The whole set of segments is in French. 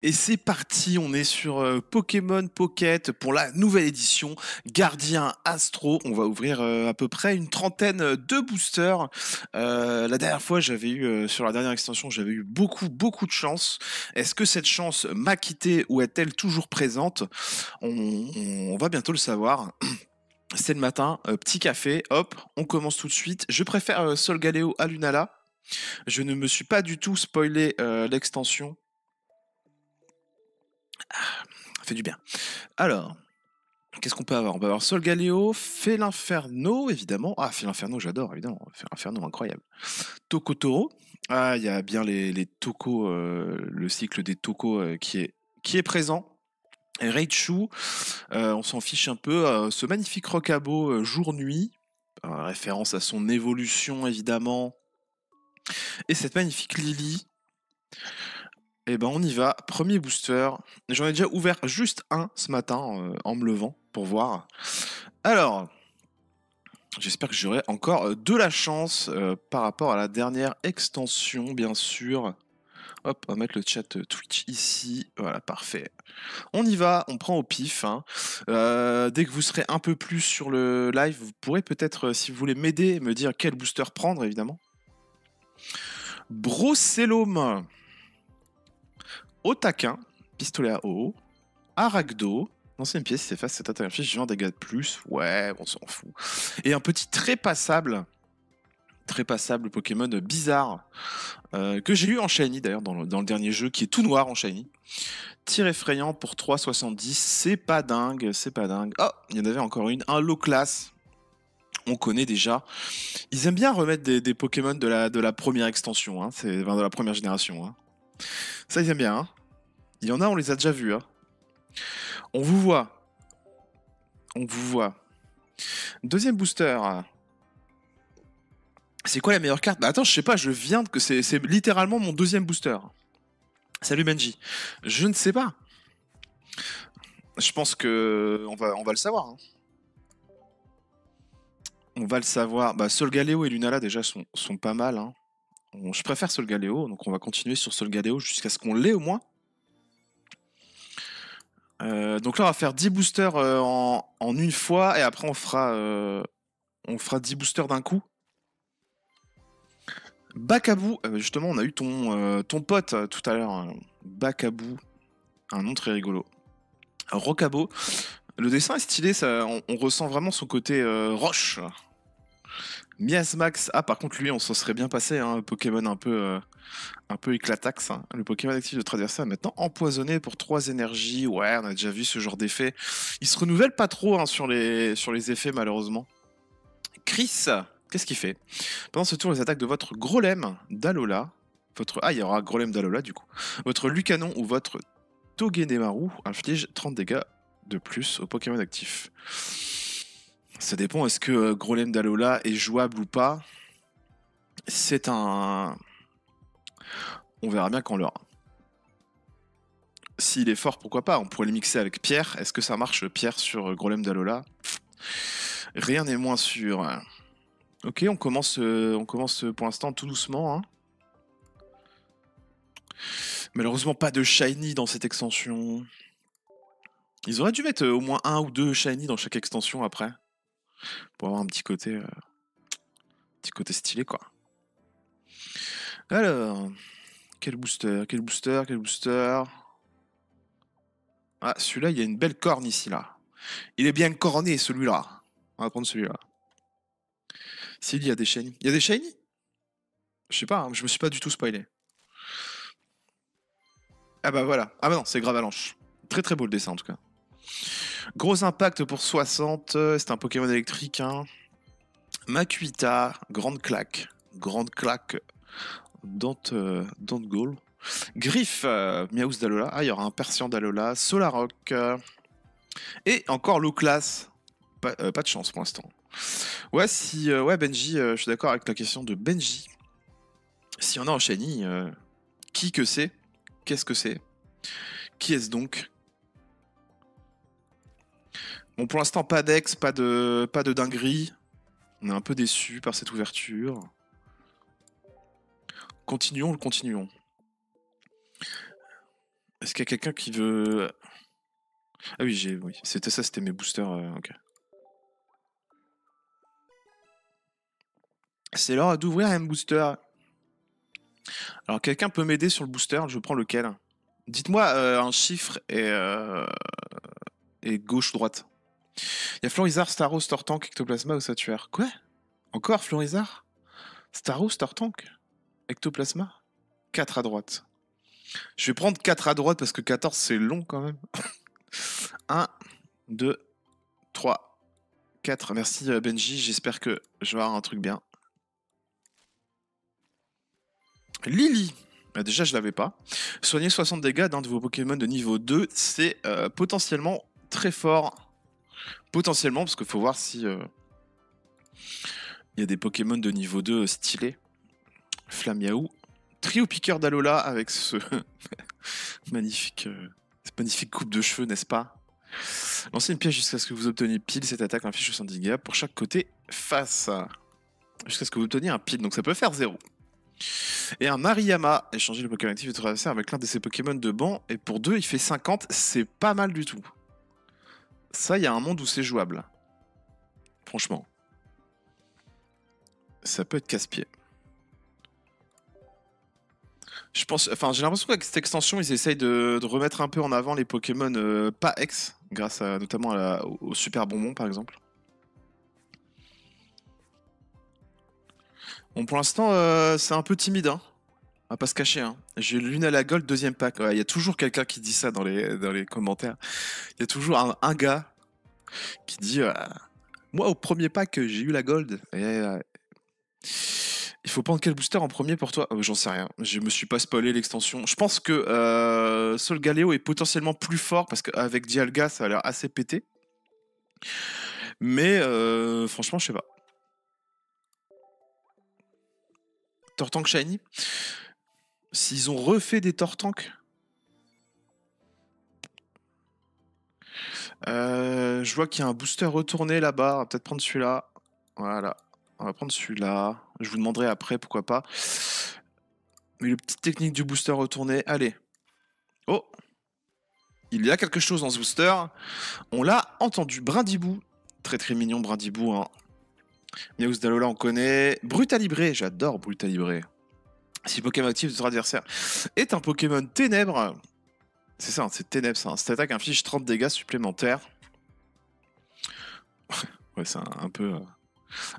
Et c'est parti, on est sur Pokémon Pocket pour la nouvelle édition Gardien Astro. On va ouvrir à peu près une trentaine de boosters. La dernière fois, j'avais eu sur la dernière extension, j'avais eu beaucoup de chance. Est-ce que cette chance m'a quitté ou est-elle toujours présente? On va bientôt le savoir. C'est le matin, petit café, hop, on commence tout de suite. Je préfère Solgaleo à Lunala. Je ne me suis pas du tout spoilé l'extension. Ça fait du bien. Alors, qu'est-ce qu'on peut avoir? On peut avoir Solgaleo, Félinferno, évidemment. Ah, Félinferno, j'adore, évidemment. Félinferno, incroyable. Tokotoro. Ah, il y a bien les Toko, le cycle des Toko qui est présent. Et Raichu, on s'en fiche un peu. Ce magnifique Rocabo jour-nuit, référence à son évolution, évidemment. Et cette magnifique Lily. Eh ben on y va, premier booster. J'en ai déjà ouvert juste un ce matin en me levant pour voir. Alors, j'espère que j'aurai encore de la chance par rapport à la dernière extension, bien sûr. Hop, on va mettre le chat Twitch ici. Voilà, parfait. On y va, on prend au pif, hein. Dès que vous serez un peu plus sur le live, vous pourrez peut-être, si vous voulez m'aider, me dire quel booster prendre, évidemment. Brocellum. Otaquin, pistolet à eau. Aragdo. Ancienne pièce, c'est face, cette attaque affiche, j'ai un dégâts de plus. Ouais, on s'en fout. Et un petit très passable Pokémon bizarre que j'ai eu en Shiny d'ailleurs dans le dernier jeu qui est tout noir en Shiny. Tir effrayant pour 3,70, c'est pas dingue, c'est pas dingue. Oh, il y en avait encore une, un low class. On connaît déjà. Ils aiment bien remettre des Pokémon de la première extension, hein. Enfin, de la première génération. Hein. Ça, ils aiment bien. Hein. Il y en a, on les a déjà vus. Hein. On vous voit. On vous voit. Deuxième booster. C'est quoi la meilleure carte? Bah attends, je sais pas, je viens de que c'est littéralement mon deuxième booster. Salut Benji. Je ne sais pas. Je pense que on va le savoir. Hein. On va le savoir. Bah Solgaleo et Lunala déjà sont pas mal. Hein. Je préfère Solgaleo, donc on va continuer sur Solgaleo jusqu'à ce qu'on l'ait au moins. Donc là on va faire 10 boosters en une fois et après on fera 10 boosters d'un coup. Bakabou, justement on a eu ton pote tout à l'heure. Bakabou, un nom très rigolo. Rocabo, le dessin est stylé, ça, on ressent vraiment son côté roche. Miasmax, ah par contre lui on s'en serait bien passé, hein, Pokémon un peu éclataxe. Hein. Le Pokémon actif de notre adversaire est maintenant empoisonné pour 3 énergies. Ouais, on a déjà vu ce genre d'effet. Il se renouvelle pas trop hein, sur les effets malheureusement. Chris, qu'est-ce qu'il fait? Pendant ce tour, les attaques de votre Grolem d'Alola, ah il y aura Grolem d'Alola du coup, votre Lucanon ou votre Togedemaru inflige 30 dégâts de plus au Pokémon actif. Ça dépend, est-ce que Grolem d'Alola est jouable ou pas? C'est un... On verra bien quand on l'aura. S'il est fort, pourquoi pas? On pourrait le mixer avec Pierre. Est-ce que ça marche, Pierre, sur Grolem d'Alola? Rien n'est moins sûr. Ok, on commence pour l'instant tout doucement. Hein. Malheureusement, pas de Shiny dans cette extension. Ils auraient dû mettre au moins un ou deux Shiny dans chaque extension après. Pour avoir un petit côté stylé, quoi. Alors, quel booster? Ah, celui-là, il y a une belle corne ici, là. Il est bien corné, celui-là. On va prendre celui-là. S'il y a des shiny. Il y a des shiny? Je sais pas, hein, je me suis pas du tout spoilé. Ah bah voilà. Ah bah non, c'est Gravalanche. Très beau le dessin en tout cas. Gros impact pour 60. C'est un Pokémon électrique. Hein. Makuita, grande claque. Grande claque. Don't goal. Griff, Miaus d'Alola. Ah, il y aura un Persian d'Alola. Solarock. Et encore low class. Pas de chance pour l'instant. Ouais, ouais, Benji, je suis d'accord avec la question de Benji. Si on a en shiny, qui que c'est? Qu'est-ce que c'est? Qui est-ce donc? Bon, pour l'instant, pas d'ex, pas de dinguerie. On est un peu déçu par cette ouverture. Continuons. Est-ce qu'il y a quelqu'un qui veut... Ah oui, oui. C'était ça, c'était mes boosters. Ok. C'est l'heure d'ouvrir un booster. Alors, quelqu'un peut m'aider sur le booster? Je prends lequel? Dites-moi un chiffre et gauche-droite. Il y a Florizard, Staros, Tortank, Ectoplasma ou Satuaire. Quoi? Encore Florizard? Staros, Tortank? Ectoplasma? 4 à droite. Je vais prendre 4 à droite parce que 14 c'est long quand même. 1, 2, 3, 4. Merci Benji, j'espère que je vais avoir un truc bien. Lily. Bah déjà je l'avais pas. Soigner 60 dégâts d'un de vos Pokémon de niveau 2, c'est potentiellement très fort. Potentiellement, parce qu'il faut voir si il y a des Pokémon de niveau 2 stylés. Flamiaou. Trio piqueur d'Alola avec ce magnifique, cette magnifique coupe de cheveux, n'est-ce pas? Lancez une pièce jusqu'à ce que vous obteniez pile cette attaque inflige 70 dégâts pour chaque côté face. Jusqu'à ce que vous obteniez un pile, donc ça peut faire 0. Et un Mariyama, échanger le Pokémon actif de votre adversaire avec l'un de ses Pokémon de banc, et pour 2 il fait 50, c'est pas mal du tout. Ça, il y a un monde où c'est jouable. Franchement. Ça peut être casse-pied. Je pense, enfin, j'ai l'impression qu'avec cette extension, ils essayent de remettre un peu en avant les Pokémon pas ex, grâce à, notamment au Super Bonbon par exemple. Bon, pour l'instant, c'est un peu timide, hein. On va pas se cacher, hein. J'ai Lune à la Gold, deuxième pack. Il y a toujours quelqu'un qui dit ça dans les commentaires. Il y a toujours un gars qui dit moi, au premier pack, j'ai eu la Gold. Il faut prendre quel booster en premier pour toi? J'en sais rien. Je me suis pas spoilé l'extension. Je pense que Solgaleo est potentiellement plus fort parce qu'avec Dialga, ça a l'air assez pété. Mais franchement, je sais pas. Tortank Shiny? S'ils ont refait des Tortank, je vois qu'il y a un booster retourné là-bas. On va peut-être prendre celui-là. Voilà. On va prendre celui-là. Je vous demanderai après, pourquoi pas. Mais le petite technique du booster retourné. Allez. Oh! Il y a quelque chose dans ce booster. On l'a entendu. Brindibou. Très très mignon, Brindibou. Hein. Miaus d'Alola, on connaît. Brutalibré. J'adore Brutalibré. Si Pokémon actif de votre adversaire est un Pokémon ténèbres. C'est ça, c'est ténèbres. Ça. Cette attaque inflige 30 dégâts supplémentaires. Ouais, c'est un peu...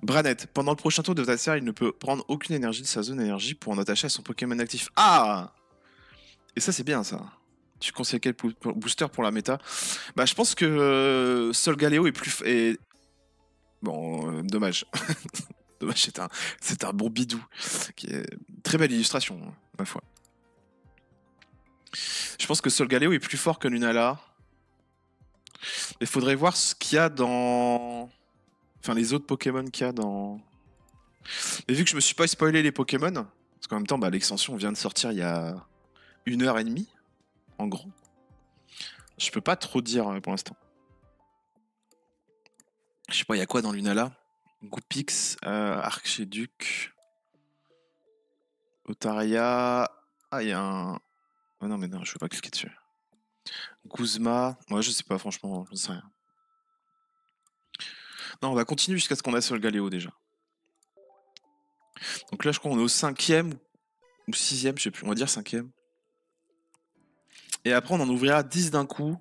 Branette. Pendant le prochain tour de votre adversaire, il ne peut prendre aucune énergie de sa zone énergie pour en attacher à son Pokémon actif. Ah! Et ça, c'est bien, ça. Tu conseilles quel booster pour la méta? Bah, je pense que Solgaleo est plus... Bon, dommage. Dommage, c'est un bon bidou. Qui est... Très belle illustration, hein, ma foi. Je pense que Solgaleo est plus fort que Lunala. Il faudrait voir ce qu'il y a dans... Enfin, les autres Pokémon qu'il y a dans... Mais vu que je me suis pas spoilé les Pokémon, parce qu'en même temps, bah, l'extension vient de sortir il y a 1h30, en gros. Je peux pas trop dire pour l'instant. Je sais pas, il y a quoi dans Lunala? Goupix, Archiduc, Otaria... Ah, il y a un... Oh non, mais non, je veux pas cliquer dessus. Guzma... Ouais, je sais pas, franchement, je sais rien. Non, on va continuer jusqu'à ce qu'on a Solgaleo déjà. Donc là, je crois qu'on est au 5e ou 6e, je sais plus, on va dire 5e. Et après, on en ouvrira 10 d'un coup.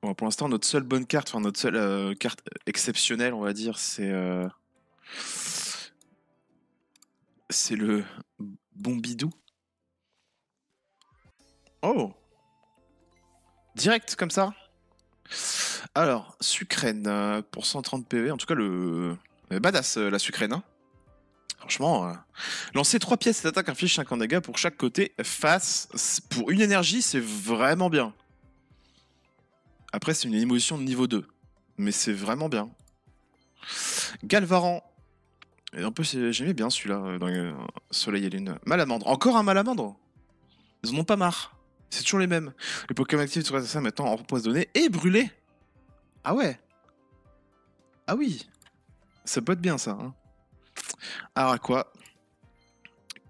Bon, pour l'instant, notre seule bonne carte, enfin notre seule carte exceptionnelle, on va dire, c'est le Bombidou. Oh! Direct, comme ça? Alors, Sucrène, pour 130 PV, en tout cas, le badass, la Sucrène, hein. Franchement, lancer 3 pièces d'attaque inflige 50 dégâts pour chaque côté face. Pour une énergie, c'est vraiment bien. Après, c'est une émotion de niveau 2. Mais c'est vraiment bien. Galvaran. Et en plus, j'aimais bien celui-là dans Soleil et Lune. Malamandre. Encore un Malamandre? Ils en ont pas marre. C'est toujours les mêmes. Les Pokémon actifs sur ça maintenant empoisonné et brûlé. Ah ouais. Ah oui. Ça peut être bien ça. Hein. Alors à quoi?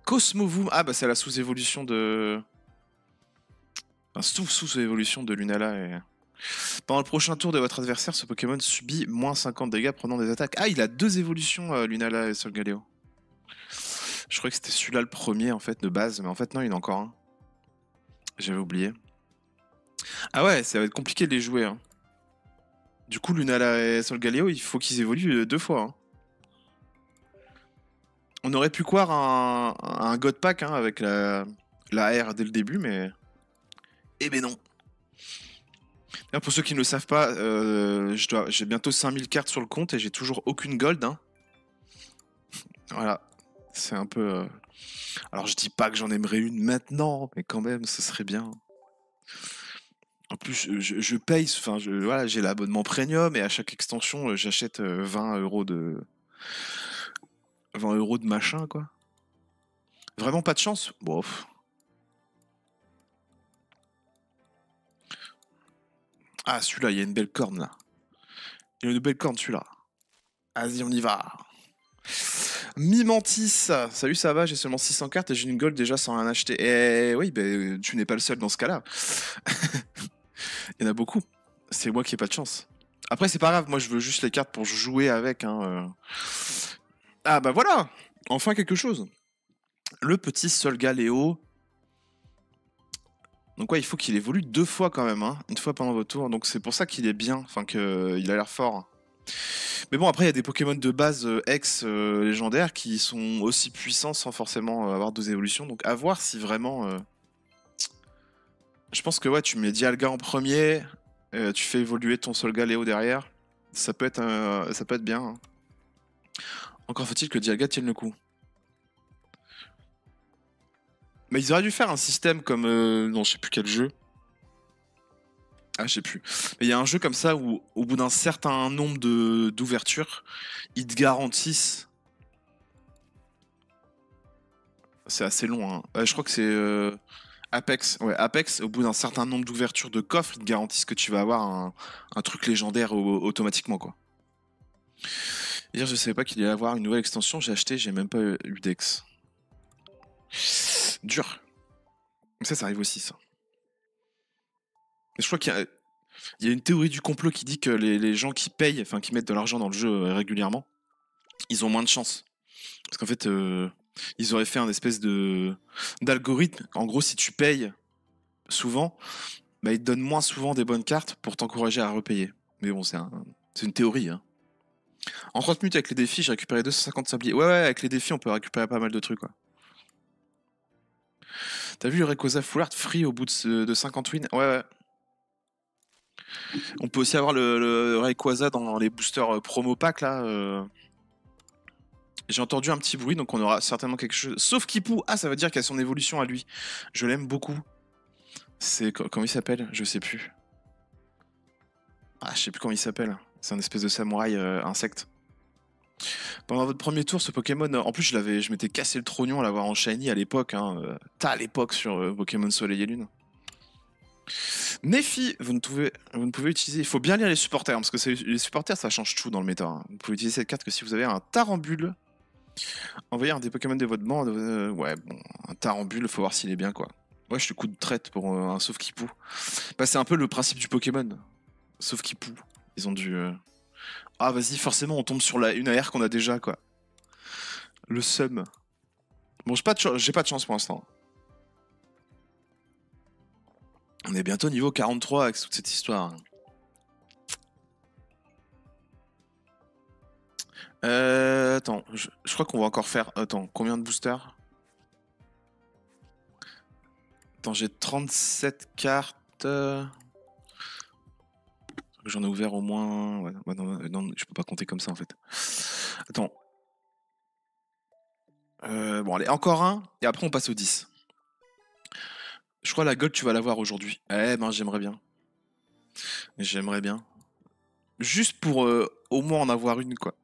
Cosmovoom. Ah bah c'est la sous-évolution de... Enfin, sous évolution de Lunala. Et... Pendant le prochain tour de votre adversaire, ce Pokémon subit moins 50 dégâts prenant des attaques. Ah, il a 2 évolutions, Lunala et Solgaleo. Je crois que c'était celui-là le premier en fait de base, mais en fait non, il y en a encore un. J'avais oublié. Ah ouais, ça va être compliqué de les jouer. Hein. Du coup, Lunala et Solgaleo, il faut qu'ils évoluent 2 fois. Hein. On aurait pu croire un God Pack hein, avec la R dès le début, mais... Eh ben non. Là, pour ceux qui ne le savent pas, j'ai bientôt 5000 cartes sur le compte et j'ai toujours aucune gold. Hein. Voilà. C'est un peu... Alors je dis pas que j'en aimerais une maintenant, mais quand même, ce serait bien. En plus, je paye, enfin, voilà, j'ai l'abonnement premium et à chaque extension, j'achète 20 euros de 20 euros de machin, quoi. Vraiment pas de chance? Bon. Ah, celui-là, il y a une belle corne, là. Il y a une belle corne, celui-là. Vas-y, on y va. Mimantis, salut, ça va? J'ai seulement 600 cartes et j'ai une gold déjà sans rien acheter. Et oui, ben, tu n'es pas le seul dans ce cas-là. Il y en a beaucoup. C'est moi qui ai pas de chance. Après, c'est pas grave, moi je veux juste les cartes pour jouer avec. Hein. Ah bah voilà! Enfin quelque chose. Le petit Solgaleo. Donc ouais, il faut qu'il évolue 2 fois quand même, hein. Une fois pendant votre tour. Donc c'est pour ça qu'il est bien, enfin qu'il a l'air fort. Mais bon, après, il y a des Pokémon de base ex-légendaires qui sont aussi puissants sans forcément avoir 2 évolutions. Donc à voir si vraiment... Je pense que ouais, tu mets Dialga en premier, tu fais évoluer ton Solgaleo derrière. Ça peut être bien. Hein. Encore faut-il que Dialga tienne le coup. Mais ils auraient dû faire un système comme dans je sais plus quel jeu. Ah, je sais plus. Mais il y a un jeu comme ça où, au bout d'un certain nombre d'ouvertures, ils te garantissent. C'est assez long, hein. Je crois que c'est Apex. Ouais, Apex, au bout d'un certain nombre d'ouvertures de coffres, ils te garantissent que tu vas avoir un truc légendaire automatiquement, quoi. Hier, je savais pas qu'il allait y avoir une nouvelle extension. J'ai acheté, j'ai même pas eu d'ex. Dur. Ça arrive aussi, ça. Je crois qu'il y a une théorie du complot qui dit que les gens qui payent, enfin qui mettent de l'argent dans le jeu régulièrement, ils ont moins de chance. Parce qu'en fait, ils auraient fait un espèce d'algorithme. En gros, si tu payes souvent, bah, ils te donnent moins souvent des bonnes cartes pour t'encourager à repayer. Mais bon, c'est une théorie. Hein. En 30 minutes avec les défis, j'ai récupéré 250 sabliers. Ouais, avec les défis, on peut récupérer pas mal de trucs. Quoi. T'as vu le Rayquaza Full Art free au bout de 50 wins? Ouais. On peut aussi avoir le Rayquaza dans les boosters promo pack là. J'ai entendu un petit bruit, donc on aura certainement quelque chose. Sauf Kipou, ah ça veut dire qu'il y a son évolution à lui. Je l'aime beaucoup. C'est comment il s'appelle? Je sais plus. Ah je sais plus comment il s'appelle. C'est un espèce de samouraï insecte. Pendant votre premier tour, ce Pokémon, en plus je m'étais cassé le trognon à l'avoir en shiny à l'époque. Hein. T'as à l'époque sur Pokémon Soleil et Lune. Nefi, vous ne pouvez utiliser. Il faut bien lire les supporters, parce que les supporters ça change tout dans le méta. Hein. Vous pouvez utiliser cette carte que si vous avez un Tarambule. Envoyer un des Pokémon de votre bande. Ouais, bon, un Tarambule, faut voir s'il est bien quoi. Ouais, je suis coup de traite pour un sauf qui poue. Bah, c'est un peu le principe du Pokémon. Sauf qui poue. Ils ont dû. Ah, vas-y, forcément, on tombe sur une AR qu'on a déjà quoi. Le seum. Bon, j'ai pas de chance pour l'instant. On est bientôt niveau 43 avec toute cette histoire. Attends, je crois qu'on va encore faire. Attends, combien de boosters? Attends, j'ai 37 cartes. J'en ai ouvert au moins. Ouais, non, je peux pas compter comme ça en fait. Attends. Bon, allez, encore un, et après on passe au 10. Je crois la gold, tu vas l'avoir aujourd'hui. Eh ben, j'aimerais bien. J'aimerais bien. Juste pour au moins en avoir une, quoi.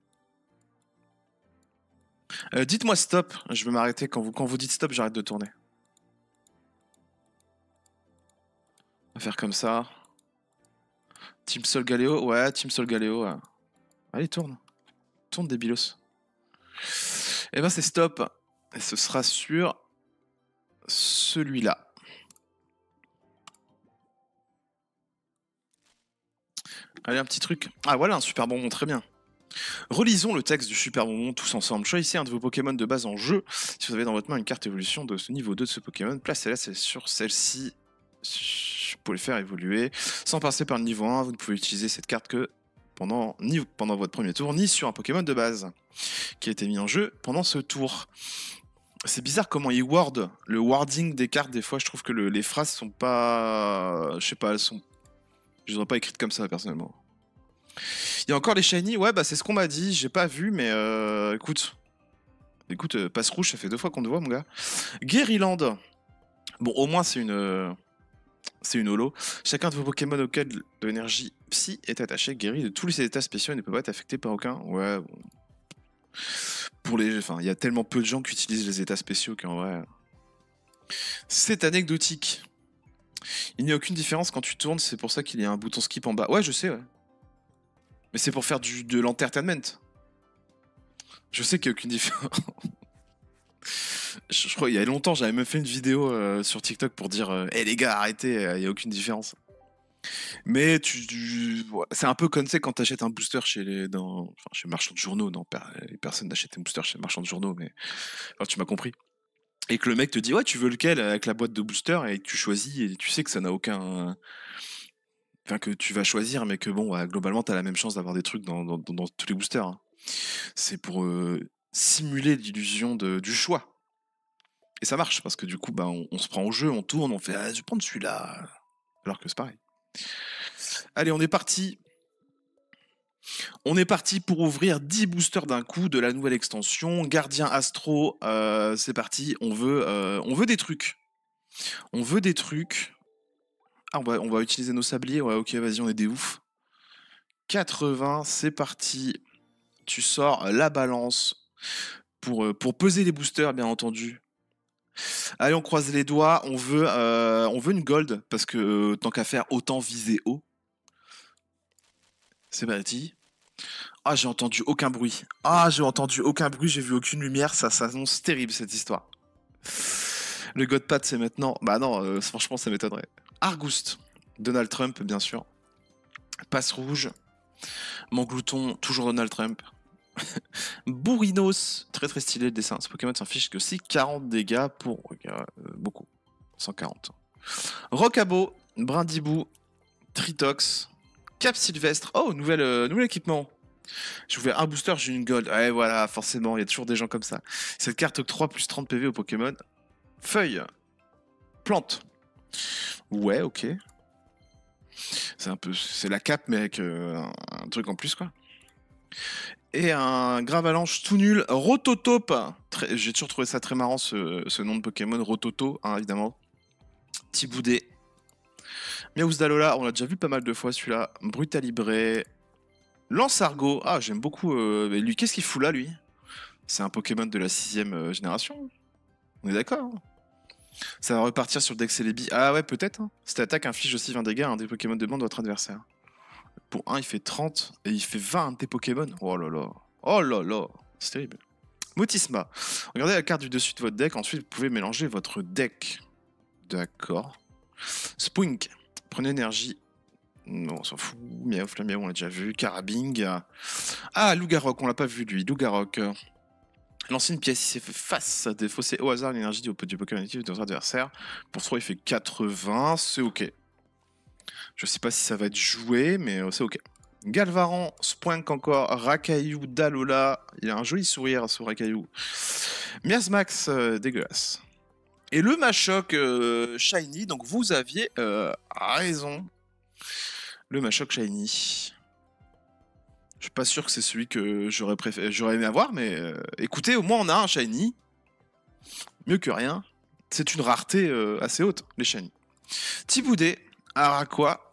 Dites-moi stop, je vais m'arrêter. Quand vous dites stop, j'arrête de tourner. On va faire comme ça. Team Solgaleo, ouais, Team Solgaleo. Ouais. Allez, tourne. Tourne, débilos. Eh ben, c'est stop. Et ce sera sur celui-là. Allez, un petit truc. Ah, voilà, un super bonbon, très bien. Relisons le texte du super bonbon tous ensemble. Choisissez un de vos Pokémon de base en jeu. Si vous avez dans votre main une carte évolution de ce niveau 2 de ce Pokémon, placez-la sur celle-ci. Vous pouvez le faire évoluer sans passer par le niveau 1. Vous ne pouvez utiliser cette carte que ni pendant votre premier tour, ni sur un Pokémon de base qui a été mis en jeu pendant ce tour. C'est bizarre comment ils wordent le wording des cartes. Des fois, je trouve que les phrases sont pas. Je sais pas, je les aurais pas écrites comme ça personnellement. Il y a encore les shiny, ouais, bah c'est ce qu'on m'a dit, j'ai pas vu, mais écoute, passe rouge, ça fait 2 fois qu'on te voit, mon gars. Guériland, bon, au moins c'est une holo. Chacun de vos Pokémon auquel de l'énergie psy est attaché guérit de tous les états spéciaux et ne peut pas être affecté par aucun. Ouais, bon. Enfin, il y a tellement peu de gens qui utilisent les états spéciaux qu'en vrai. C'est anecdotique. Il n'y a aucune différence quand tu tournes, c'est pour ça qu'il y a un bouton skip en bas. Ouais, je sais, ouais. Mais c'est pour faire de l'entertainment. Je sais qu'il n'y a aucune différence. Je crois il y a longtemps, j'avais même fait une vidéo sur TikTok pour dire hey les gars, arrêtez, il n'y a aucune différence. Mais c'est un peu comme c'est quand tu achètes un booster chez les marchands de journaux. Non, personne n'achète un booster chez les marchands de journaux, mais enfin, tu m'as compris. Et que le mec te dit ouais, tu veux lequel avec la boîte de booster et que tu choisis et tu sais que ça n'a aucun. Enfin, que tu vas choisir, mais que bon, ouais, globalement, tu as la même chance d'avoir des trucs dans tous les boosters. Hein. C'est pour simuler l'illusion du choix. Et ça marche, parce que du coup, bah, on se prend au jeu, on tourne, on fait ah, je vais prendre celui-là. Alors que c'est pareil. Allez, on est parti. On est parti pour ouvrir 10 boosters d'un coup de la nouvelle extension. Gardien Astro, c'est parti. On veut des trucs. On veut des trucs. Ah, on va utiliser nos sabliers. Ouais, ok, vas-y, on est des oufs. 80, c'est parti. Tu sors la balance pour peser les boosters, bien entendu. Allez, on croise les doigts. On veut une gold parce que tant qu'à faire, autant viser haut. C'est parti. Ah, j'ai entendu aucun bruit. Ah, j'ai entendu aucun bruit. J'ai vu aucune lumière. Ça s'annonce terrible cette histoire. Le Godpad, c'est maintenant. Bah non, franchement, ça m'étonnerait. Argouste. Donald Trump, bien sûr. Passe rouge. Manglouton, toujours Donald Trump. Bourrinos, très très stylé le dessin. Ce Pokémon s'affiche que si 40 dégâts pour beaucoup. 140. Rockabo, Brindibou, Tritox, Cap Sylvestre. Oh, nouvel équipement. J'ai ouvert un booster, j'ai une gold. Ouais, voilà, forcément, il y a toujours des gens comme ça. Cette carte octroie 3 plus 30 PV au Pokémon. Feuille. Plante. Ouais, ok. C'est la cape, mais avec un truc en plus, quoi. Et un Gravalanche tout nul, Rototope. J'ai toujours trouvé ça très marrant, ce nom de Pokémon, Rototo, hein, évidemment. Tiboudé. Miaouzdalola, on l'a déjà vu pas mal de fois celui-là. Brutalibré. Lance-Argot. Ah, j'aime beaucoup. Lui, qu'est-ce qu'il fout là, lui? C'est un Pokémon de la 6ème génération. On est d'accord, hein. Ça va repartir sur le deck Celebi. Ah ouais, peut-être. Hein. Cette attaque inflige aussi 20 dégâts à un des Pokémon de bande de votre adversaire. Pour 1, il fait 30 et il fait 20 des Pokémon. Oh là là. Oh là là. C'est terrible. Mutisma. Regardez la carte du dessus de votre deck. Ensuite, vous pouvez mélanger votre deck. D'accord. Spoink. Prenez énergie. Non, on s'en fout. Miaou, Flamiaou, on l'a déjà vu. Carabing. Ah, Lougarok. On l'a pas vu, lui. Lougarok. Lancez une pièce, il s'est fait face à défausser au hasard l'énergie du Pokémon actif de votre adversaire. Pour 3, il fait 80, c'est ok. Je sais pas si ça va être joué, mais c'est ok. Galvaran, Spoink encore, Rakaillou, Dalola. Il a un joli sourire ce Rakaillou. Miasmax, dégueulasse. Et le Machoc Shiny, donc vous aviez raison. Le Machoc Shiny. Je suis pas sûr que c'est celui que j'aurais aimé avoir, mais écoutez, au moins on a un Shiny. Mieux que rien. C'est une rareté assez haute, les Shiny. Tiboudé, Araqua,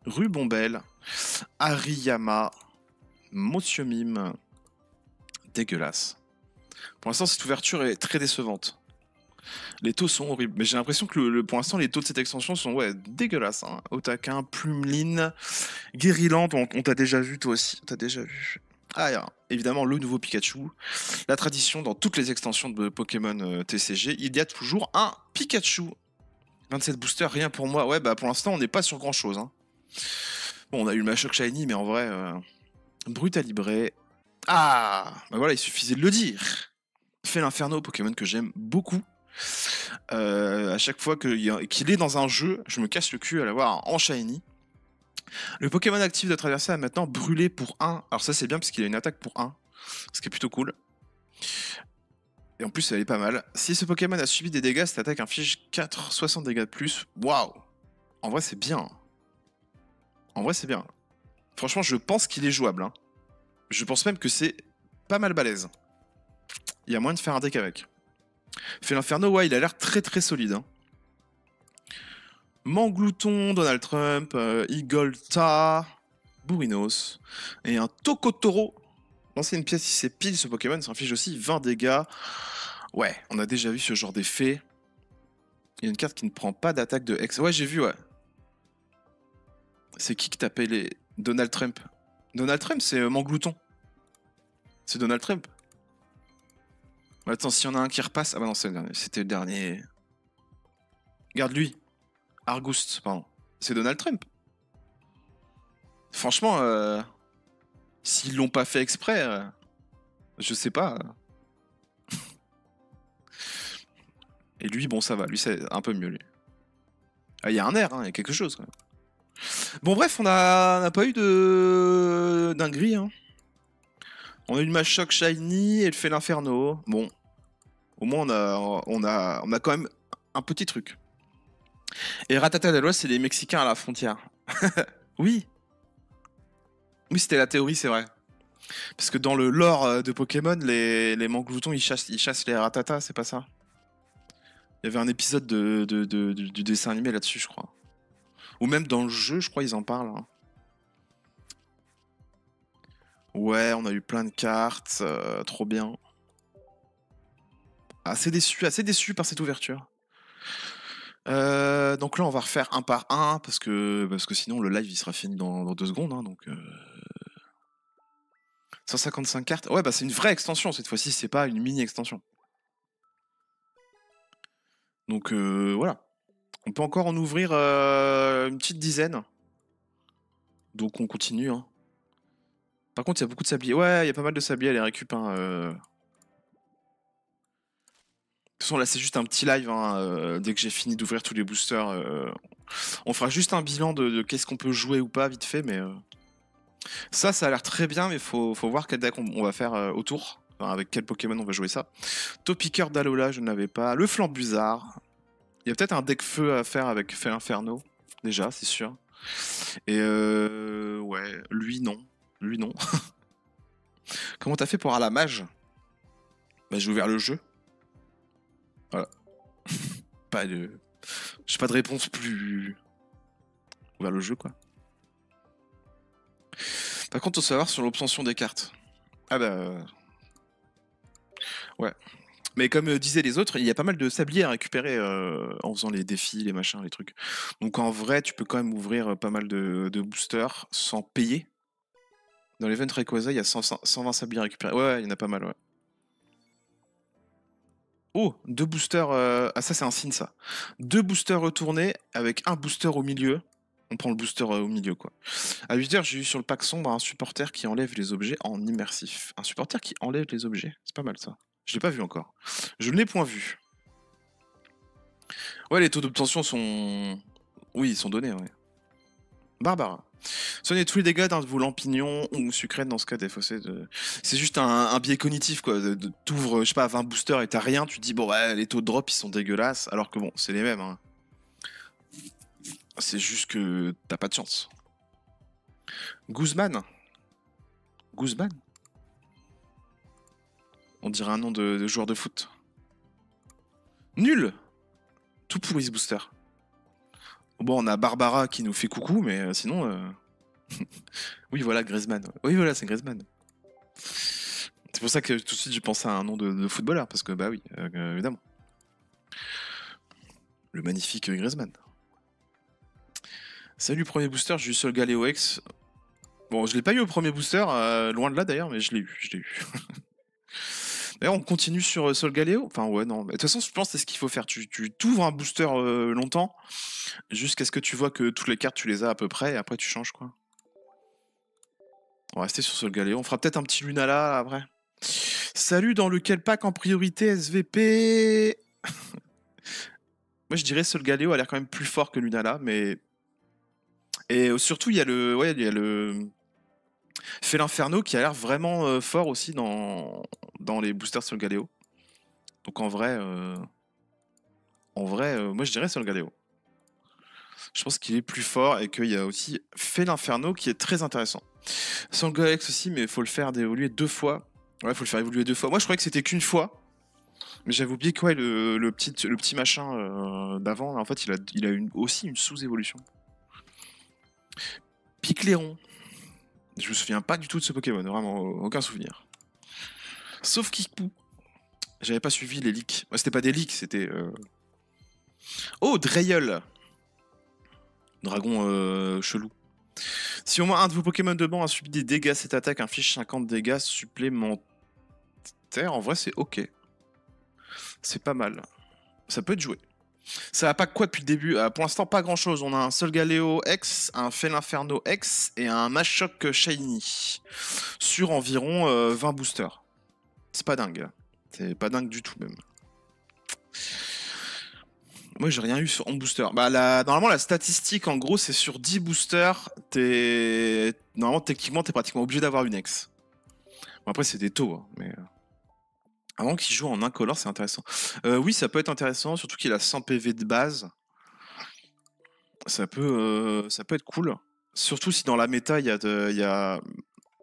Rubombelle, Ariyama, Mociomime. Dégueulasse. Pour l'instant, cette ouverture est très décevante. Les taux sont horribles, mais j'ai l'impression que pour l'instant, les taux de cette extension sont dégueulasses. Hein. Otaquin, Plumeline, Guériland, on t'a déjà vu toi aussi. T'as déjà vu. Ah, évidemment, le nouveau Pikachu. La tradition dans toutes les extensions de Pokémon TCG, il y a toujours un Pikachu. 27 boosters, rien pour moi. Ouais, bah pour l'instant, on n'est pas sur grand chose. Hein. Bon, on a eu le Machoc Shiny, mais en vrai, Brutalibré. Ah, bah voilà, il suffisait de le dire. Fait l'Inferno, Pokémon que j'aime beaucoup. À chaque fois qu'il est dans un jeu, je me casse le cul à l'avoir en Shiny. Le Pokémon actif de traversée a maintenant brûlé pour 1. Alors ça c'est bien parce qu'il a une attaque pour 1, ce qui est plutôt cool. Et en plus elle est pas mal. Si ce Pokémon a subi des dégâts, cette attaque inflige 60 dégâts de plus. Waouh. En vrai c'est bien. En vrai c'est bien. Franchement je pense qu'il est jouable. Hein. Je pense même que c'est pas mal balèze. Il y a moyen de faire un deck avec. Fait l'Inferno, ouais il a l'air très très solide. Hein. Manglouton, Donald Trump, Igolta, Bourrinos et un Tokotoro. Lancer une pièce si c'est pile ce Pokémon, ça inflige aussi 20 dégâts. Ouais, on a déjà vu ce genre d'effet. Il y a une carte qui ne prend pas d'attaque de Hex. Ouais, j'ai vu, ouais. C'est qui tapait les... Donald Trump. Donald Trump, c'est Manglouton. C'est Donald Trump. Attends, s'il y en a un qui repasse... Ah bah non, c'est le dernier. C'était le dernier. Regarde lui. Argust, pardon. C'est Donald Trump. Franchement, s'ils l'ont pas fait exprès, je sais pas. Et lui, bon, ça va. Lui, c'est un peu mieux, lui. Ah, il y a un air, hein, il y a quelque chose, quand même. Bon, bref, on n'a pas eu de dinguerie. Hein. On a eu le Machoc Shiny et le fait l'Inferno. Bon, au moins, on a quand même un petit truc. Et Ratatouille, c'est les Mexicains à la frontière. Oui. Oui, c'était la théorie, c'est vrai. Parce que dans le lore de Pokémon, les Mangloutons, ils chassent les Ratatas, c'est pas ça? Il y avait un épisode du dessin animé là-dessus, je crois. Ou même dans le jeu, je crois, ils en parlent. Hein. Ouais, on a eu plein de cartes, trop bien. Assez déçu par cette ouverture. Donc là, on va refaire un par un, parce que sinon, le live, il sera fini dans 2 secondes. Hein, donc, 155 cartes. Ouais, bah c'est une vraie extension, cette fois-ci, c'est pas une mini-extension. Donc, voilà. On peut encore en ouvrir une petite dizaine. Donc, on continue. Hein. Par contre, il y a beaucoup de sabliers. Ouais, il y a pas mal de sabliers à les récupérer. Hein, De toute façon, là, c'est juste un petit live. Hein, dès que j'ai fini d'ouvrir tous les boosters, on fera juste un bilan de qu'est-ce qu'on peut jouer ou pas, vite fait. Mais ça a l'air très bien, mais faut voir quel deck on va faire autour. Enfin, avec quel Pokémon on va jouer ça. Topiqueur d'Alola, je ne l'avais pas. Le Flambuzard. Il y a peut-être un deck feu à faire avec Fel Inferno. Déjà, c'est sûr. Et ouais, lui non. Lui non. Comment t'as fait pour avoir la mage? Bah, j'ai ouvert le jeu. Voilà. Pas de. J'ai pas de réponse plus. Ouvert le jeu, quoi. Par contre, faut savoir sur l'obtention des cartes. Ah bah. Ouais. Mais comme disaient les autres, il y a pas mal de sabliers à récupérer en faisant les défis, les machins, les trucs. Donc en vrai, tu peux quand même ouvrir pas mal de boosters sans payer. Dans l'event Rayquaza, il y a 120 sabliers à récupérer. Ouais, il y en a pas mal, ouais. Oh, 2 boosters. Ah, ça, c'est un signe, ça. 2 boosters retournés avec un booster au milieu. On prend le booster au milieu, quoi. À 8h, j'ai eu sur le pack sombre un supporter qui enlève les objets en immersif. Un supporter qui enlève les objets. C'est pas mal, ça. Je l'ai pas vu encore. Je ne l'ai point vu. Ouais, les taux d'obtention sont... Oui, ils sont donnés, ouais. Barbara. Soignez tous les dégâts d'un de vos lampignons ou sucrètes dans ce cas défaussé de... C'est juste un biais cognitif, quoi. T'ouvres, je sais pas, 20 boosters et t'as rien, tu te dis, bon, ouais, les taux de drop, ils sont dégueulasses. Alors que bon, c'est les mêmes, hein. C'est juste que t'as pas de chance. Guzman. Guzman. On dirait un nom de joueur de foot. Nul. Tout pourri ce booster. Bon, on a Barbara qui nous fait coucou, mais sinon... Oui, voilà, Griezmann. Oui, voilà, c'est Griezmann. C'est pour ça que tout de suite, j'ai pensé à un nom de footballeur, parce que, bah oui, évidemment. Le magnifique Griezmann. Salut, premier booster, j'ai eu Sol Galéo X. Bon, je l'ai pas eu au premier booster, loin de là d'ailleurs, mais je l'ai eu. D'ailleurs, on continue sur Sol Galéo. Enfin, ouais, non. De toute façon, je pense que c'est ce qu'il faut faire. Tu t'ouvres un booster longtemps, jusqu'à ce que tu vois que toutes les cartes, tu les as à peu près, et après, tu changes, quoi. On va rester sur Solgaleo. On fera peut-être un petit Lunala après. Salut, dans lequel pack en priorité SVP? Moi, je dirais Solgaleo a l'air quand même plus fort que Lunala, mais. Et surtout, il y a le. Ouais, il y a le. Fél'Inferno qui a l'air vraiment fort aussi dans les boosters Solgaleo. Donc en vrai. Moi je dirais Solgaleo. Je pense qu'il est plus fort et qu'il y a aussi Fél'Inferno qui est très intéressant. Sangalex aussi, mais il faut le faire évoluer 2 fois. Ouais, faut le faire évoluer 2 fois. Moi je croyais que c'était qu'une fois. Mais j'avais oublié que ouais, le petit machin d'avant, en fait, il a aussi une sous-évolution. Picléron. Je me souviens pas du tout de ce Pokémon, vraiment aucun souvenir. Sauf Kikpou. J'avais pas suivi les leaks. Ouais, c'était pas des leaks, c'était. Oh, Dreyel. Dragon chelou. Si au moins un de vos Pokémon de banc a subi des dégâts, cette attaque inflige 50 dégâts supplémentaires. En vrai, c'est ok. C'est pas mal. Ça peut être joué. Ça a pas quoi depuis le début? Pour l'instant, pas grand chose. On a un Solgaleo X, un Fél'Inferno X et un Machoc Shiny. Sur environ 20 boosters. C'est pas dingue. C'est pas dingue du tout, même. Moi, j'ai rien eu en booster. Bah, normalement, la statistique, en gros, c'est sur 10 boosters. Normalement, techniquement, t'es pratiquement obligé d'avoir une X. Bon, après, c'est des taux, hein, mais. Avant qu'il joue en incolore, c'est intéressant. Oui, ça peut être intéressant, surtout qu'il a 100 PV de base. Ça peut être cool. Surtout si dans la méta, il y a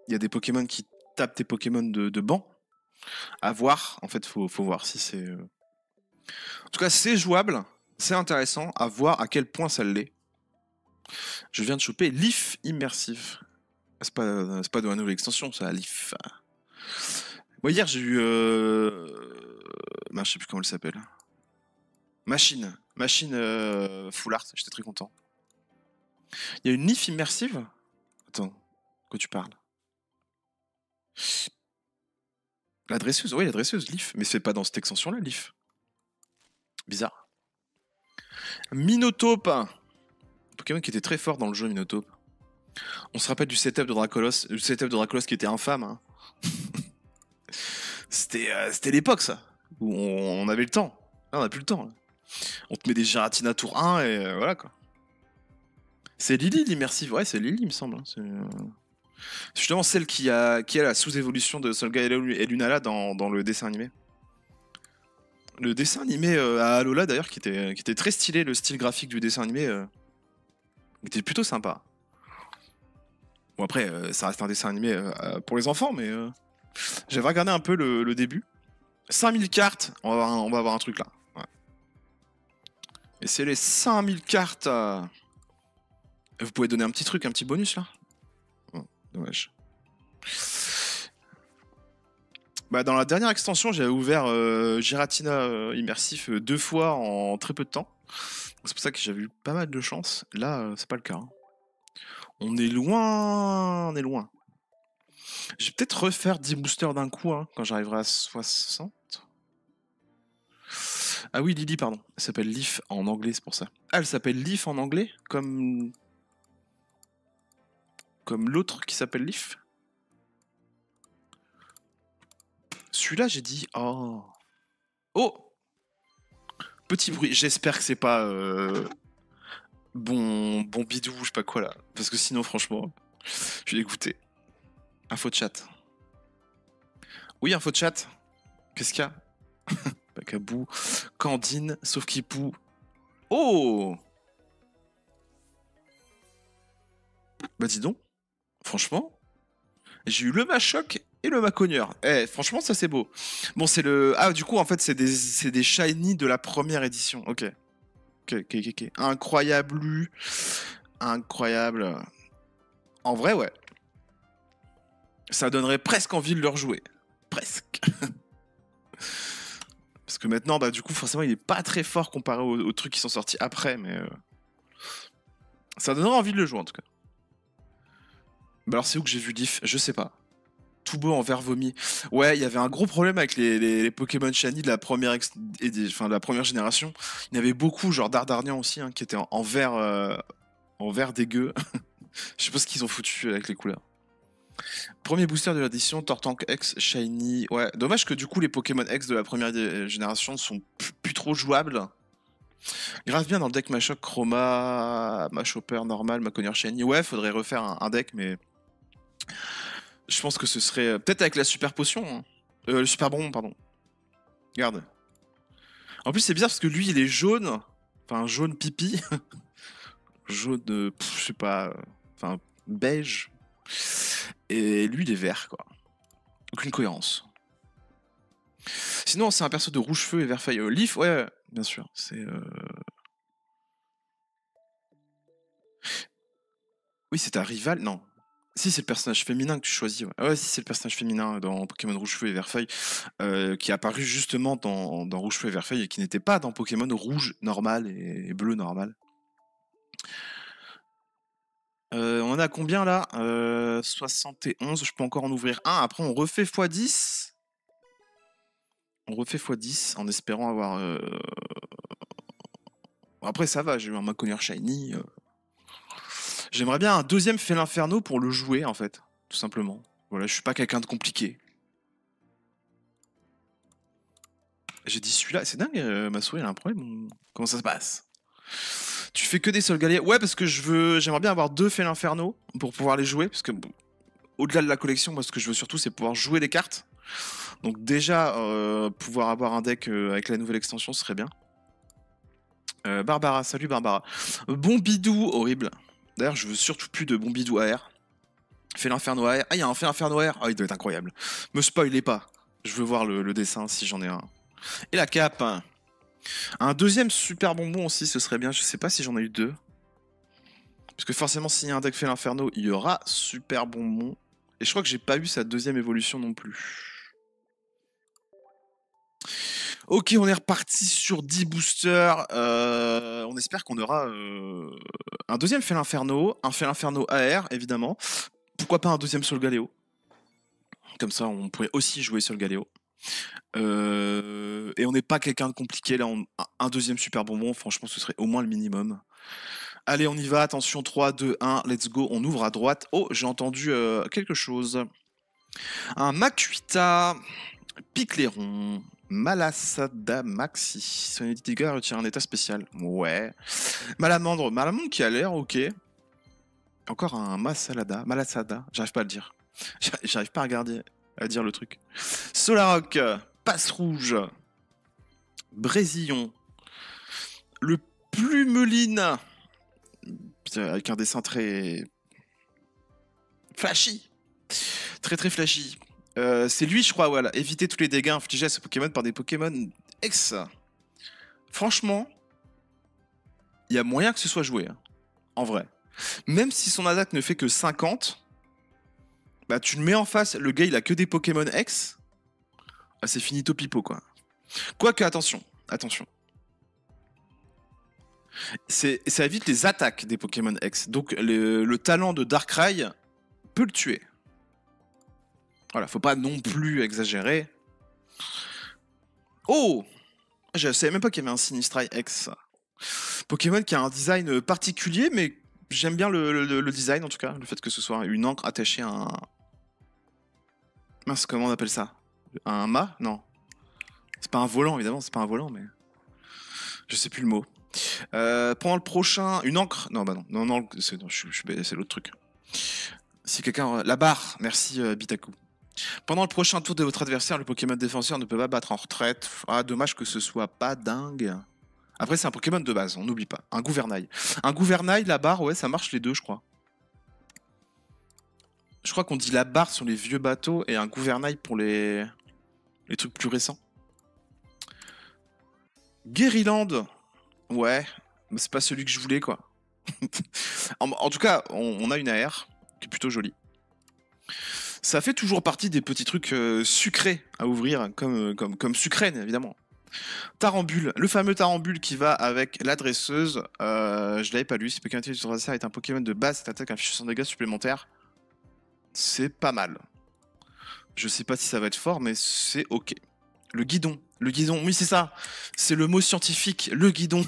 des Pokémon qui tapent tes Pokémon de banc. À voir. En fait, faut voir si c'est. En tout cas, c'est jouable. C'est intéressant. À voir à quel point ça l'est. Je viens de choper Leaf Immersive. C'est pas de la nouvelle extension, ça, Leaf. Moi, hier, j'ai eu. Je sais plus comment elle s'appelle. Machine Full Art. J'étais très content. Il y a une Leaf Immersive. Attends, quoi tu parles? La dresseuse, oui, la dresseuse, Leaf. Mais c'est pas dans cette extension-là, Leaf. Bizarre. Minotape. Pokémon qui était très fort dans le jeu, Minotape. On se rappelle du setup de Dracolos, qui était infâme. Hein. C'était l'époque, ça. Où on avait le temps. Là, on n'a plus le temps. Là. On te met des Giratina tour 1 et voilà quoi. C'est Lily l'immersive. Ouais, c'est Lily, il me semble. Hein. C'est justement celle qui a la sous-évolution de Solgaleo et Lunala dans le dessin animé. Le dessin animé à Alola d'ailleurs, qui était très stylé, le style graphique du dessin animé était plutôt sympa. Bon après, ça reste un dessin animé pour les enfants, mais j'avais regardé un peu le début. 5000 cartes, on va avoir un truc là. Ouais. Et c'est les 5000 cartes. Vous pouvez donner un petit truc, un petit bonus là. Oh, dommage. Bah, dans la dernière extension, j'avais ouvert Giratina immersif 2 fois en très peu de temps. C'est pour ça que j'avais eu pas mal de chance. Là, c'est pas le cas. Hein. On est loin. On est loin. Je vais peut-être refaire 10 boosters d'un coup hein, quand j'arriverai à 60. Ah oui, Lily, pardon. Elle s'appelle Leaf en anglais, c'est pour ça. Ah, elle s'appelle Leaf en anglais comme l'autre qui s'appelle Leaf. Celui-là, j'ai dit... Oh. Oh. Petit bruit. J'espère que c'est pas... Bon bidou, je sais pas quoi, là. Parce que sinon, franchement, je suis dégoûté. Info de chat. Oui, info de chat. Qu'est-ce qu'il y a? Bacabou, Candine, sauf Kipou. Oh! Bah dis donc, franchement, j'ai eu le Machoc et le Macogneur. Eh, franchement, ça c'est beau. Bon, c'est le... Ah, du coup, en fait, c'est des shiny de la première édition. Ok. Ok. Incroyable. Incroyable. En vrai, ouais. Ça donnerait presque envie de leur jouer. Presque. Parce que maintenant, bah du coup, forcément, il est pas très fort comparé aux trucs qui sont sortis après, mais... Ça donnerait envie de le jouer, en tout cas. Bah alors, c'est où que j'ai vu Leaf? Je sais pas. Tout beau en vert vomi. Ouais, il y avait un gros problème avec les Pokémon Shiny de la première, de la première génération. Il y en avait beaucoup, genre Dardarnian aussi, hein, qui était en vert dégueu. Je sais pas ce qu'ils ont foutu avec les couleurs. Premier booster de l'édition, Tortank X, Shiny. Ouais, dommage que du coup les Pokémon X de la première génération ne sont plus trop jouables. Grave bien dans le deck Machoc, Chroma, Machopper, normal, Maconner, Shiny. Ouais, faudrait refaire un deck, mais je pense que ce serait peut-être avec la super potion. Hein. Le super bonbon, pardon. Regarde. En plus, c'est bizarre parce que lui, il est jaune. Enfin, jaune pipi. Jaune, je sais pas. Enfin, beige. Et lui, il est vert, quoi. Aucune cohérence. Sinon, c'est un perso de rouge feu et vert feuille. Leaf, ouais, bien sûr. C'est. Oui, c'est un rival. Non. Si, c'est le personnage féminin que tu choisis. Ouais, ouais si, c'est le personnage féminin dans Pokémon Rouge Feu et Vert Feuille qui est apparu justement dans Rouge Feu et Vert Feuille et qui n'était pas dans Pokémon Rouge normal et Bleu normal. On en a combien là 71, je peux encore en ouvrir un. Après, on refait x10. On refait x10 en espérant avoir. Après, ça va, j'ai eu un Maconner Shiny. J'aimerais bien un deuxième Fél'Inferno pour le jouer en fait, tout simplement. Voilà, je suis pas quelqu'un de compliqué. J'ai dit celui-là, c'est dingue, ma souris elle a un problème. Comment ça se passe? Tu fais que des Solgaleo? Ouais, parce que j'aimerais bien avoir deux Fél'Inferno pour pouvoir les jouer, parce que bon, au-delà de la collection, moi ce que je veux surtout c'est pouvoir jouer les cartes. Donc déjà, pouvoir avoir un deck avec la nouvelle extension ce serait bien. Barbara, salut Barbara. Bombidou, horrible. D'ailleurs, je veux surtout plus de Bombidou AR. Fél'Inferno AR. Ah, il y a un Fél'Inferno AR. Ah, il doit être incroyable. Me spoilez pas. Je veux voir le dessin si j'en ai un. Et la cape. Un deuxième super bonbon aussi, ce serait bien. Je sais pas si j'en ai eu deux. Parce que forcément, s'il y a un deck Fél'Inferno, il y aura super bonbon. Et je crois que j'ai pas eu sa deuxième évolution non plus. Ok, on est reparti sur 10 boosters. On espère qu'on aura un deuxième Fél'Inferno, un Fél'Inferno AR, évidemment. Pourquoi pas un deuxième Solgaleo? Comme ça, on pourrait aussi jouer Solgaleo. Et on n'est pas quelqu'un de compliqué. Là, un deuxième super bonbon, franchement, ce serait au moins le minimum. Allez, on y va. Attention, 3, 2, 1, let's go. On ouvre à droite. Oh, j'ai entendu quelque chose. Un Makuita, Picléron, Malasada Maxi. Son dégâts retire un état spécial. Ouais. Malamandre. Malamandre qui a l'air ok. Encore un Malasada. J'arrive pas à le dire. J'arrive pas à dire le truc. Solaroc. Passe rouge. Brésillon. Le Plumeline. Avec un dessin très flashy. Très très flashy. C'est lui, je crois, voilà. Éviter tous les dégâts infligés à ce Pokémon par des Pokémon X. Franchement, il y a moyen que ce soit joué. Hein, en vrai. Même si son attaque ne fait que 50, bah tu le mets en face, le gars il a que des Pokémon X. Ah, c'est finito pipo, quoi. Quoique, attention. Ça évite les attaques des Pokémon X. Donc le talent de Darkrai peut le tuer. Voilà, faut pas non plus exagérer. Oh! Je savais même pas qu'il y avait un Sinistrai X. Pokémon qui a un design particulier, mais j'aime bien le design en tout cas. Le fait que ce soit une encre attachée à un... Mince, comment on appelle ça? Un mât? Non. C'est pas un volant, évidemment, c'est pas un volant, mais... Je sais plus le mot. Pendant le prochain... Une encre? Non, bah non. Non, c'est l'autre truc. Si quelqu'un... La barre, merci Bitaku. Pendant le prochain tour de votre adversaire, le Pokémon défenseur ne peut pas battre en retraite. Ah, dommage que ce soit pas dingue. Après, c'est un Pokémon de base, on n'oublie pas. Un Gouvernail. Un Gouvernail, la barre, ouais, ça marche les deux, je crois. Je crois qu'on dit la barre sur les vieux bateaux et un Gouvernail pour les trucs plus récents. Guériland. Ouais, mais c'est pas celui que je voulais, quoi. En tout cas, on a une AR qui est plutôt jolie. Ça fait toujours partie des petits trucs sucrés à ouvrir, comme Sucrène, évidemment. Tarambule, le fameux Tarambule qui va avec la dresseuse. Je l'avais pas lu. Si Pokémon sur adversaire est un Pokémon de base, cette attaque inflige 100 dégâts supplémentaires. C'est pas mal. Je sais pas si ça va être fort, mais c'est ok. Le guidon, oui c'est ça. C'est le mot scientifique, le guidon.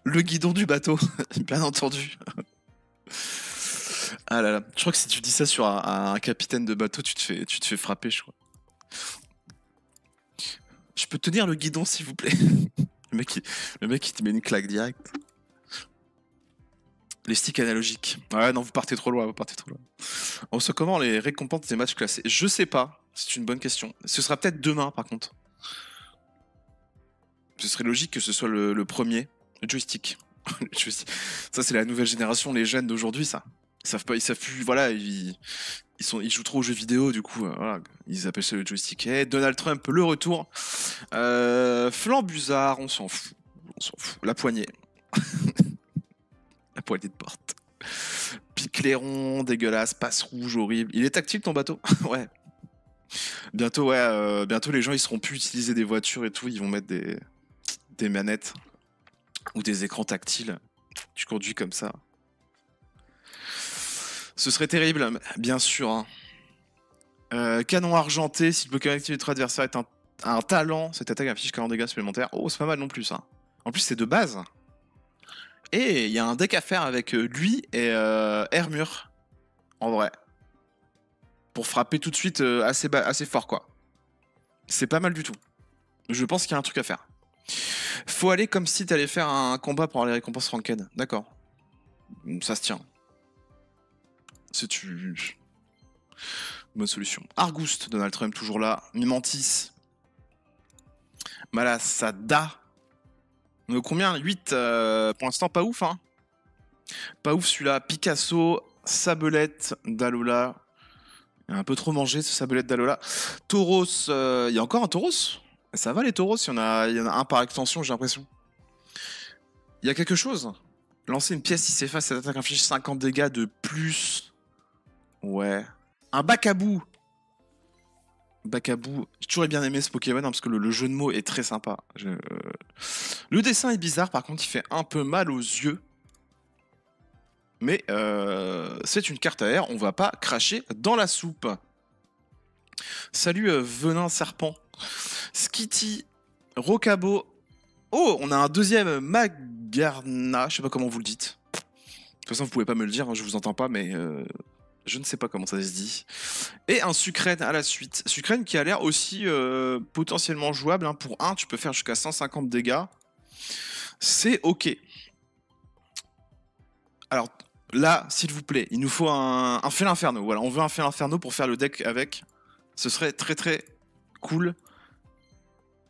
Le guidon du bateau, bien entendu. Ah là là. Je crois que si tu dis ça sur un capitaine de bateau, tu te fais frapper, je crois. Je peux tenir le guidon, s'il vous plaît. Le mec, il te met une claque directe. Les sticks analogiques. Ouais, non, vous partez trop loin, vous partez trop loin. On reçoit comment les récompenses des matchs classés? Je sais pas. C'est une bonne question. Ce sera peut-être demain, par contre. Ce serait logique que ce soit le premier. Le joystick. Le joystick. Ça, c'est la nouvelle génération, les jeunes d'aujourd'hui, ça. Ils savent plus, voilà, ils jouent trop aux jeux vidéo, du coup, voilà, ils appellent ça le joystick. Et Donald Trump, le retour. Flambuzard, on s'en fout. On s'en fout. La poignée. La poignée de porte. Picléron, dégueulasse, passe rouge, horrible. Il est tactile ton bateau? Ouais. Bientôt, ouais, bientôt les gens ils seront plus utiliser des voitures et tout, ils vont mettre des manettes ou des écrans tactiles. Tu conduis comme ça. Ce serait terrible, bien sûr. Hein. Canon argenté, si le Pokémon active votre adversaire est un talent, cette attaque affiche 40 dégâts supplémentaires. Oh, c'est pas mal non plus ça. En plus, c'est de base. Et il y a un deck à faire avec lui et Hermure. En vrai. Pour frapper tout de suite assez fort, quoi. C'est pas mal du tout. Je pense qu'il y a un truc à faire. Faut aller comme si t'allais faire un combat pour avoir les récompenses ranked. D'accord. Ça se tient. C'est une bonne solution. Argouste, Donald Trump toujours là. Mimantis. Malasada. Combien 8 pour l'instant, pas ouf, hein. Pas ouf celui-là. Picasso, Sabelette, Dalola. Il a un peu trop mangé ce Sabelette Dalola. Tauros, il y a encore un Tauros? Ça va les Tauros, il y en a un par extension, j'ai l'impression. Il y a quelque chose. Lancer une pièce si s'efface, cette attaque inflige 50 dégâts de plus. Ouais. Un Bakabou. Bakabou. J'ai toujours bien aimé ce Pokémon hein, parce que le jeu de mots est très sympa. Le dessin est bizarre, par contre, il fait un peu mal aux yeux. Mais c'est une carte à air, on va pas cracher dans la soupe. Salut Venin Serpent. Skitty. Rocabo. Oh, on a un deuxième Magarna. Je sais pas comment vous le dites. De toute façon, vous pouvez pas me le dire, hein, je vous entends pas, mais je ne sais pas comment ça se dit. Et un Sucrène à la suite. Sucrène qui a l'air aussi potentiellement jouable. Hein. Pour 1, tu peux faire jusqu'à 150 dégâts. C'est ok. Alors là, s'il vous plaît, il nous faut un Félin Inferno. Voilà, on veut un Félin Inferno pour faire le deck avec. Ce serait très très cool.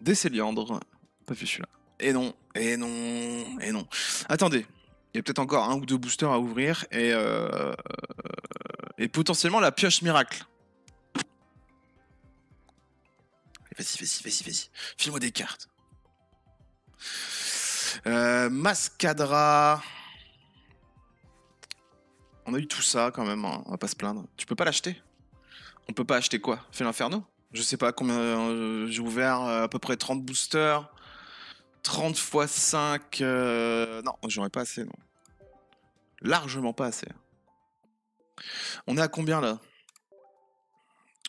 Des Céliandres. Pas vu celui-là. Et non, et non, et non. Attendez, il y a peut-être encore un ou deux boosters à ouvrir et potentiellement la pioche miracle. Vas-y. File-moi des cartes. Mascadra. On a eu tout ça quand même, hein. On va pas se plaindre. Tu peux pas l'acheter? On peut pas acheter quoi? Fais l'inferno? Je sais pas combien. J'ai ouvert à peu près 30 boosters. 30 x 5. Non, j'aurais pas assez, non. Largement pas assez. On est à combien là?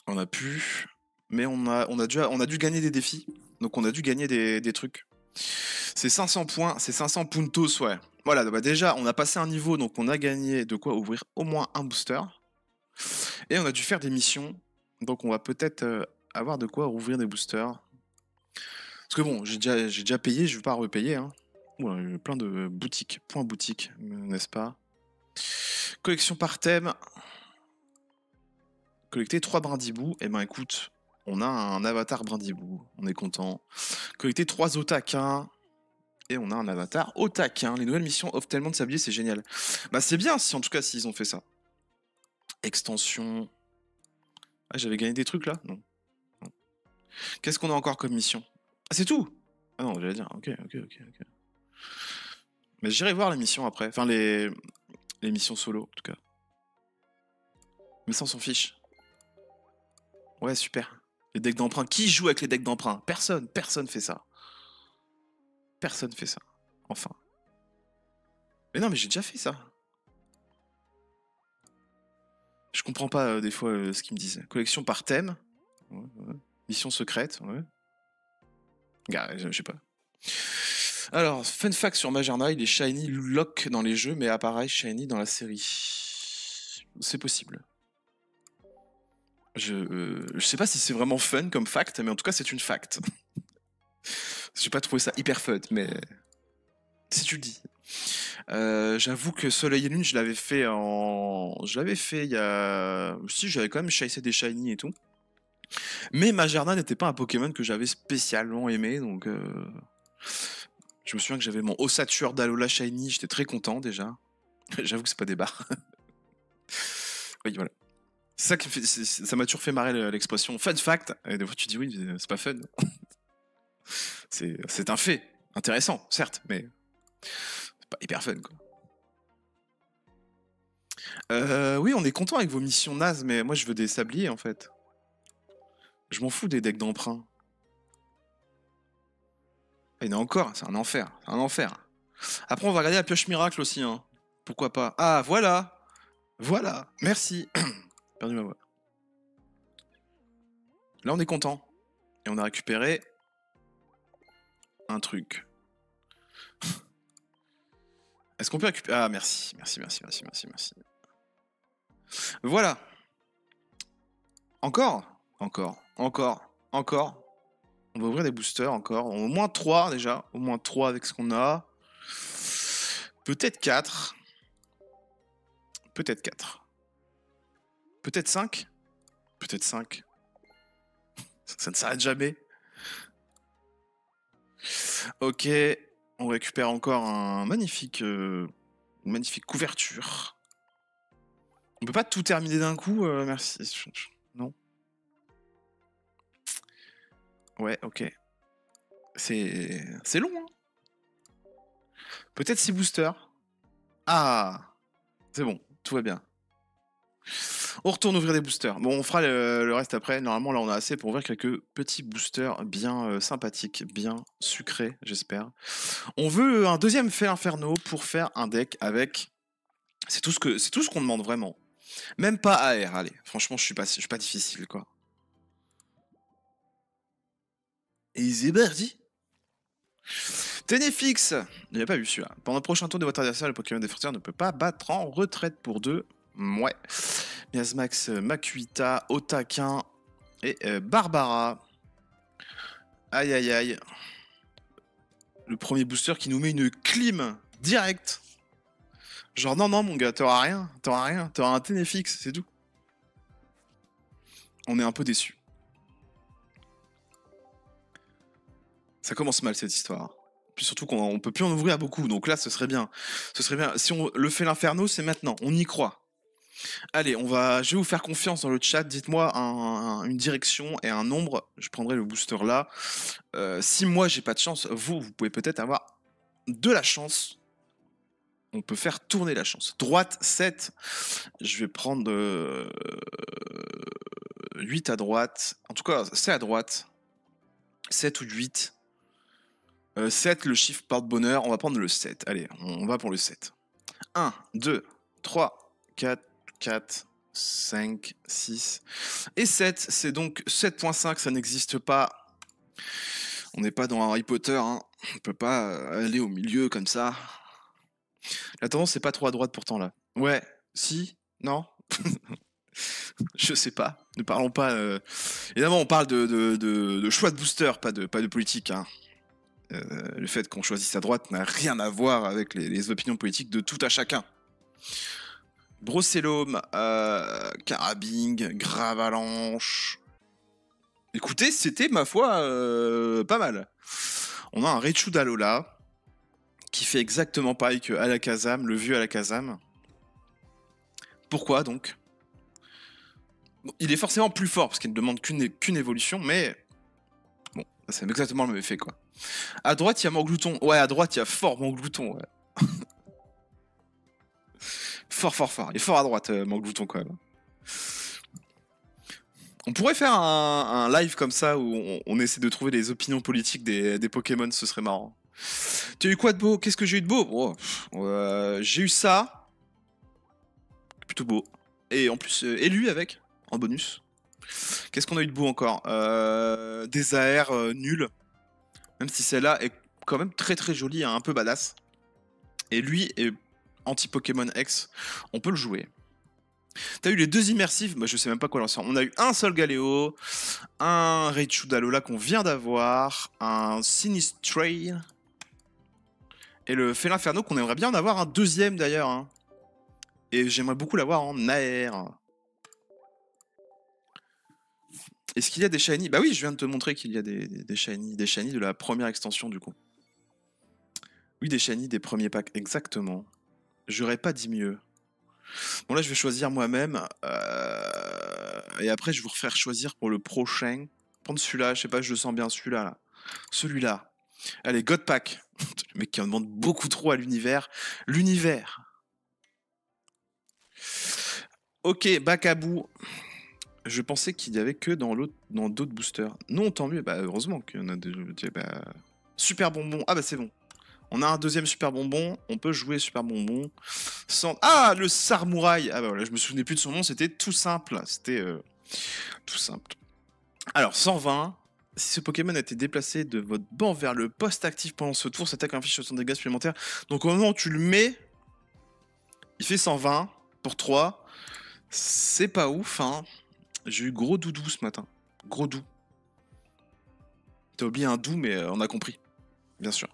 On a pu. Mais on a dû gagner des défis. Donc on a dû gagner des trucs. C'est 500 points, c'est 500 puntos, ouais. Voilà, bah déjà, on a passé un niveau, donc on a gagné de quoi ouvrir au moins un booster. Et on a dû faire des missions. Donc on va peut-être avoir de quoi ouvrir des boosters. Parce que bon, j'ai déjà payé, je ne vais pas repayer. Hein. Oula, plein de boutiques, points boutiques, n'est-ce pas? Collection par thème. Collecter 3 brindibous. Eh ben écoute, on a un avatar brindibou. On est content. Collecter 3 otaquins. Et on a un avatar otaquin. Les nouvelles missions offrent tellement de sablier, c'est génial. Bah c'est bien, si en tout cas, s'ils ont fait ça. Extension. Ah, j'avais gagné des trucs là? Non. Qu'est-ce qu'on a encore comme mission? Ah, c'est tout? Ah non, j'allais dire. Ok. Mais j'irai voir les missions après. Enfin, les missions solo, en tout cas. Mais ça, on s'en fiche. Ouais, super. Les decks d'emprunt. Qui joue avec les decks d'emprunt? Personne fait ça. Personne fait ça. Enfin. Mais non, mais j'ai déjà fait ça. Je comprends pas des fois ce qu'ils me disent. Collection par thème. Ouais. Mission secrète, ouais. Je sais pas. Alors, fun fact sur Magerna, il est shiny lock dans les jeux, mais apparaît shiny dans la série. c'est possible. Je sais pas si c'est vraiment fun comme fact, mais en tout cas c'est une fact. J'ai pas trouvé ça hyper fun, mais si tu le dis. J'avoue que Soleil et Lune, je l'avais fait il y a... Si, j'avais quand même chassé des shiny et tout. Mais Magerna n'était pas un Pokémon que j'avais spécialement aimé, donc... Je me souviens que j'avais mon Ossature d'Alola Shiny, j'étais très content déjà. J'avoue que c'est pas des barres. Oui, voilà. C'est ça qui fait, ça m'a toujours fait marrer l'expression fun fact. Et des fois tu dis oui, c'est pas fun. C'est un fait. Intéressant, certes, mais c'est pas hyper fun quoi. Oui, on est content avec vos missions nazes, mais moi je veux des sabliers en fait. Je m'en fous des decks d'emprunt. Il y en a encore, c'est un enfer. C'est un enfer. Après, on va regarder la pioche miracle aussi, hein. Pourquoi pas. Ah, voilà. Voilà. Merci. Perdu ma voix. Là, on est content. Et on a récupéré un truc. Est-ce qu'on peut récupérer... Ah, merci. Merci, merci, merci, merci, merci. Voilà. Encore. Encore. Encore. Encore. On va ouvrir des boosters encore. Au moins 3 déjà. Au moins 3 avec ce qu'on a. Peut-être 4. Peut-être 4. Peut-être 5. Peut-être 5. Ça ne s'arrête jamais. Ok. On récupère encore un magnifique... une magnifique couverture. On peut pas tout terminer d'un coup, merci. Non. Ouais, ok. C'est long, hein. Peut-être 6 boosters. Ah. C'est bon, tout va bien. On retourne ouvrir des boosters. Bon, on fera le reste après. Normalement, là, on a assez pour ouvrir quelques petits boosters bien sympathiques, bien sucrés, j'espère. On veut un deuxième fait Inferno pour faire un deck avec... C'est tout ce qu'on demande vraiment. Même pas AR, allez. Franchement, je suis pas difficile, quoi. Easy birdie. Ténéfix. Il n'y a pas vu celui-là. Pendant le prochain tour de votre adversaire, le Pokémon défenseur ne peut pas battre en retraite pour 2. Ouais. Miasmax, Makuita, Otakin et Barbara. Aïe aïe aïe. Le premier booster qui nous met une clim direct. Genre non non mon gars, t'auras rien, t'auras un Ténéfix, c'est tout. On est un peu déçus. Ça commence mal cette histoire. Puis surtout qu'on peut plus en ouvrir beaucoup, donc là ce serait bien. Ce serait bien. Si on le fait l'inferno, c'est maintenant, on y croit. Allez, je vais vous faire confiance dans le chat. Dites-moi une direction et un nombre. Je prendrai le booster là. Si moi j'ai pas de chance, vous pouvez peut-être avoir de la chance. On peut faire tourner la chance. Droite 7. Je vais prendre 8 à droite. En tout cas, c'est à droite. 7 ou 8. 7, le chiffre porte-bonheur. On va prendre le 7. Allez, on va pour le 7. 1, 2, 3, 4, 4, 5, 6 et 7. C'est donc 7.5, ça n'existe pas. On n'est pas dans Harry Potter, hein. On peut pas aller au milieu comme ça. La tendance, c'est pas trop à droite pourtant là. Ouais, si, non. Je sais pas. Ne parlons pas. Évidemment, on parle de choix de booster, pas de politique. Hein. Le fait qu'on choisisse à droite n'a rien à voir avec les opinions politiques de tout à chacun. Brocellum, Carabing, Gravalanche. Écoutez, c'était ma foi pas mal. On a un Raichu d'Alola qui fait exactement pareil que Alakazam, le vieux Alakazam. Pourquoi donc? Bon, il est forcément plus fort parce qu'il ne demande qu'une évolution, mais bon, c'est exactement le même effet quoi. À droite, il y a Morglouton. Ouais, à droite, il y a fort Morglouton. Ouais. Fort. Il est fort à droite, Morglouton quand même. On pourrait faire un live comme ça où on essaie de trouver les opinions politiques des Pokémon, ce serait marrant. Tu as eu quoi de beau? Qu'est-ce que j'ai eu de beau? J'ai eu ça. Plutôt beau. Et en plus, élu avec, en bonus. Qu'est-ce qu'on a eu de beau encore? Des AR nuls. Même si celle-là est quand même très très jolie, hein, un peu badass. Et lui est anti-Pokémon X. On peut le jouer. T'as eu les deux immersifs, moi je sais même pas quoi lancer. On a eu un Solgaleo, un Raichu d'Alola qu'on vient d'avoir, un Sinistrail, et le Félinferno qu'on aimerait bien en avoir un deuxième d'ailleurs. Hein. Et j'aimerais beaucoup l'avoir en air. Est-ce qu'il y a des shiny? Bah oui, je viens de te montrer qu'il y a des shiny de la première extension du coup. Oui, des shiny des premiers packs, exactement. J'aurais pas dit mieux. Bon là je vais choisir moi-même. Et après je vais vous refaire choisir pour le prochain. Prendre celui-là, je sais pas, je le sens bien celui-là. Là. Celui-là. Allez, God Pack. Le mec qui en demande beaucoup trop à l'univers. L'univers. Ok, bac à bout. Je pensais qu'il y avait que dans d'autres boosters. Non, tant mieux. Bah heureusement qu'il y en a deux. Bah... Super bonbon. Ah bah c'est bon. On a un deuxième super bonbon. On peut jouer super bonbon. Sans... Ah, le Sarmouraï. Ah bah voilà, je me souvenais plus de son nom. C'était tout simple. C'était tout simple. Alors, 120. Si ce Pokémon a été déplacé de votre banc vers le poste actif pendant ce tour, s'attaque inflige 60 dégâts supplémentaires. Donc au moment où tu le mets, il fait 120 pour 3. C'est pas ouf, hein. J'ai eu gros doudou ce matin. Gros doux. T'as oublié un doux, mais on a compris. Bien sûr.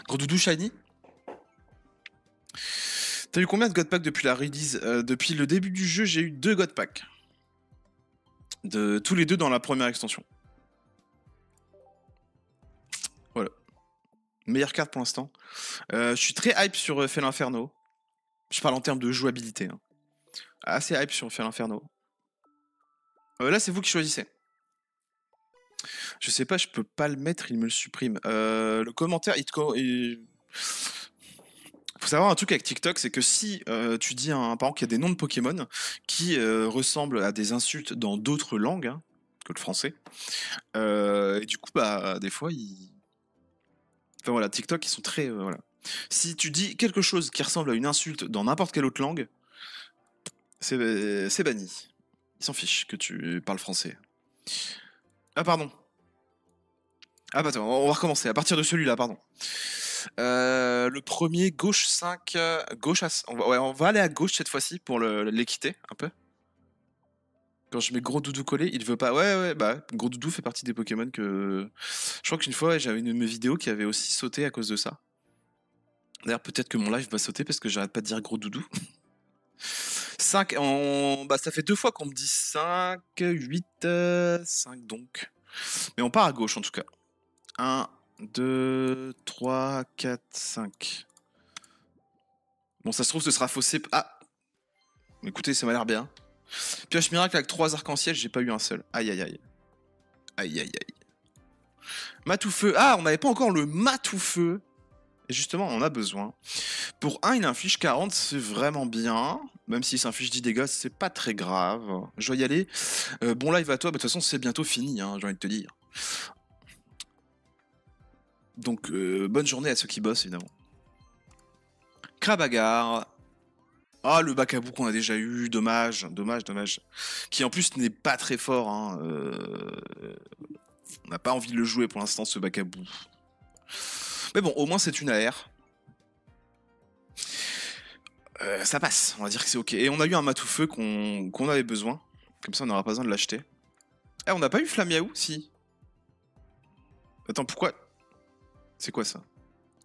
Gros doudou shiny. T'as eu combien de God Pack depuis la release? Depuis le début du jeu, j'ai eu 2 God Pack. Tous les deux dans la première extension. Voilà. Meilleure carte pour l'instant. Je suis très hype sur Félinferno. Je parle en termes de jouabilité. Hein. Assez hype sur Félinferno. Là, c'est vous qui choisissez. Je sais pas, je peux pas le mettre, il me le supprime. Le commentaire, faut savoir un truc avec TikTok, c'est que si tu dis à un parent qu'il y a des noms de Pokémon qui ressemblent à des insultes dans d'autres langues hein, que le français, et du coup, bah, des fois, Enfin voilà, TikTok, ils sont très... voilà. Si tu dis quelque chose qui ressemble à une insulte dans n'importe quelle autre langue, c'est banni. Ils s'en fichent que tu parles français. Ah, pardon. Ah, bah attends, on va recommencer. À partir de celui-là, pardon. Le premier, gauche 5. Gauche à... on va aller à gauche cette fois-ci pour l'équiter un peu. Quand je mets Gros Doudou collé, il veut pas. Ouais, bah Gros Doudou fait partie des Pokémon que. Je crois qu'une fois, j'avais une de mes vidéos qui avait aussi sauté à cause de ça. D'ailleurs, peut-être que mon live va sauter parce que j'arrête pas de dire Gros Doudou. 5, bah, ça fait 2 fois qu'on me dit 5, 8, 5 donc. Mais on part à gauche en tout cas. 1, 2, 3, 4, 5. Bon, ça se trouve, ce sera faussé. Ah! Écoutez, ça m'a l'air bien. Pioche miracle avec 3 arcs-en-ciel, j'ai pas eu un seul. Aïe aïe aïe. Aïe aïe aïe. Matoufeu. Ah, on n'avait pas encore le Matoufeu. Et justement, on en a besoin. Pour 1, il inflige 40, c'est vraiment bien. Même s'il s'inflige 10 dégâts, c'est pas très grave. Je dois y aller. Bon live à toi, de toute façon, c'est bientôt fini, hein, j'ai envie de te dire. Donc, bonne journée à ceux qui bossent, évidemment. Krabagar. Ah, le Bakabou qu'on a déjà eu, dommage. Qui en plus n'est pas très fort. Hein. On n'a pas envie de le jouer pour l'instant, ce Bakabou. Mais bon, au moins c'est une AR. Ça passe, on va dire que c'est ok. Et on a eu un Matoufeu qu'on avait besoin. Comme ça, on n'aura pas besoin de l'acheter. Eh, on n'a pas eu Flamiaou? Si. Attends, pourquoi? C'est quoi ça?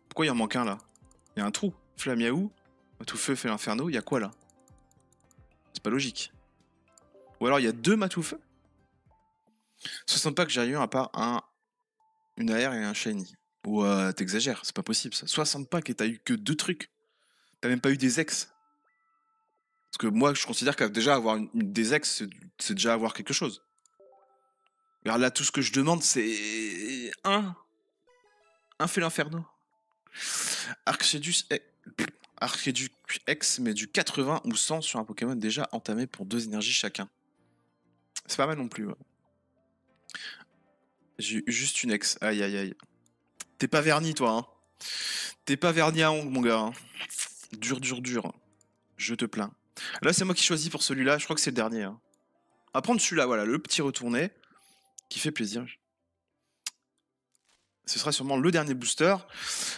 Pourquoi il en manque un là? Il y a un trou. Flamiaou, Matoufeu fait l'inferno, il y a quoi là? C'est pas logique. Ou alors il y a 2 Matoufeu? 60 packs, j'ai eu à part une AR et un Shiny. Ouah, t'exagères, c'est pas possible ça. 60 packs et t'as eu que 2 trucs. T'as même pas eu des ex. Parce que moi, je considère que déjà avoir des ex, c'est déjà avoir quelque chose. Regarde là, tout ce que je demande, c'est un fait l'inferno. Archédus X met du 80 ou 100 sur un Pokémon déjà entamé pour 2 énergies chacun. C'est pas mal non plus. Ouais. J'ai eu juste une ex. Aïe aïe aïe. T'es pas verni toi, hein. T'es pas verni à ongles, mon gars. Hein. Dur. Je te plains. Là, c'est moi qui choisis pour celui-là. Je crois que c'est le dernier. Hein. On va prendre celui-là, voilà, le petit retourné. Qui fait plaisir. Ce sera sûrement le dernier booster.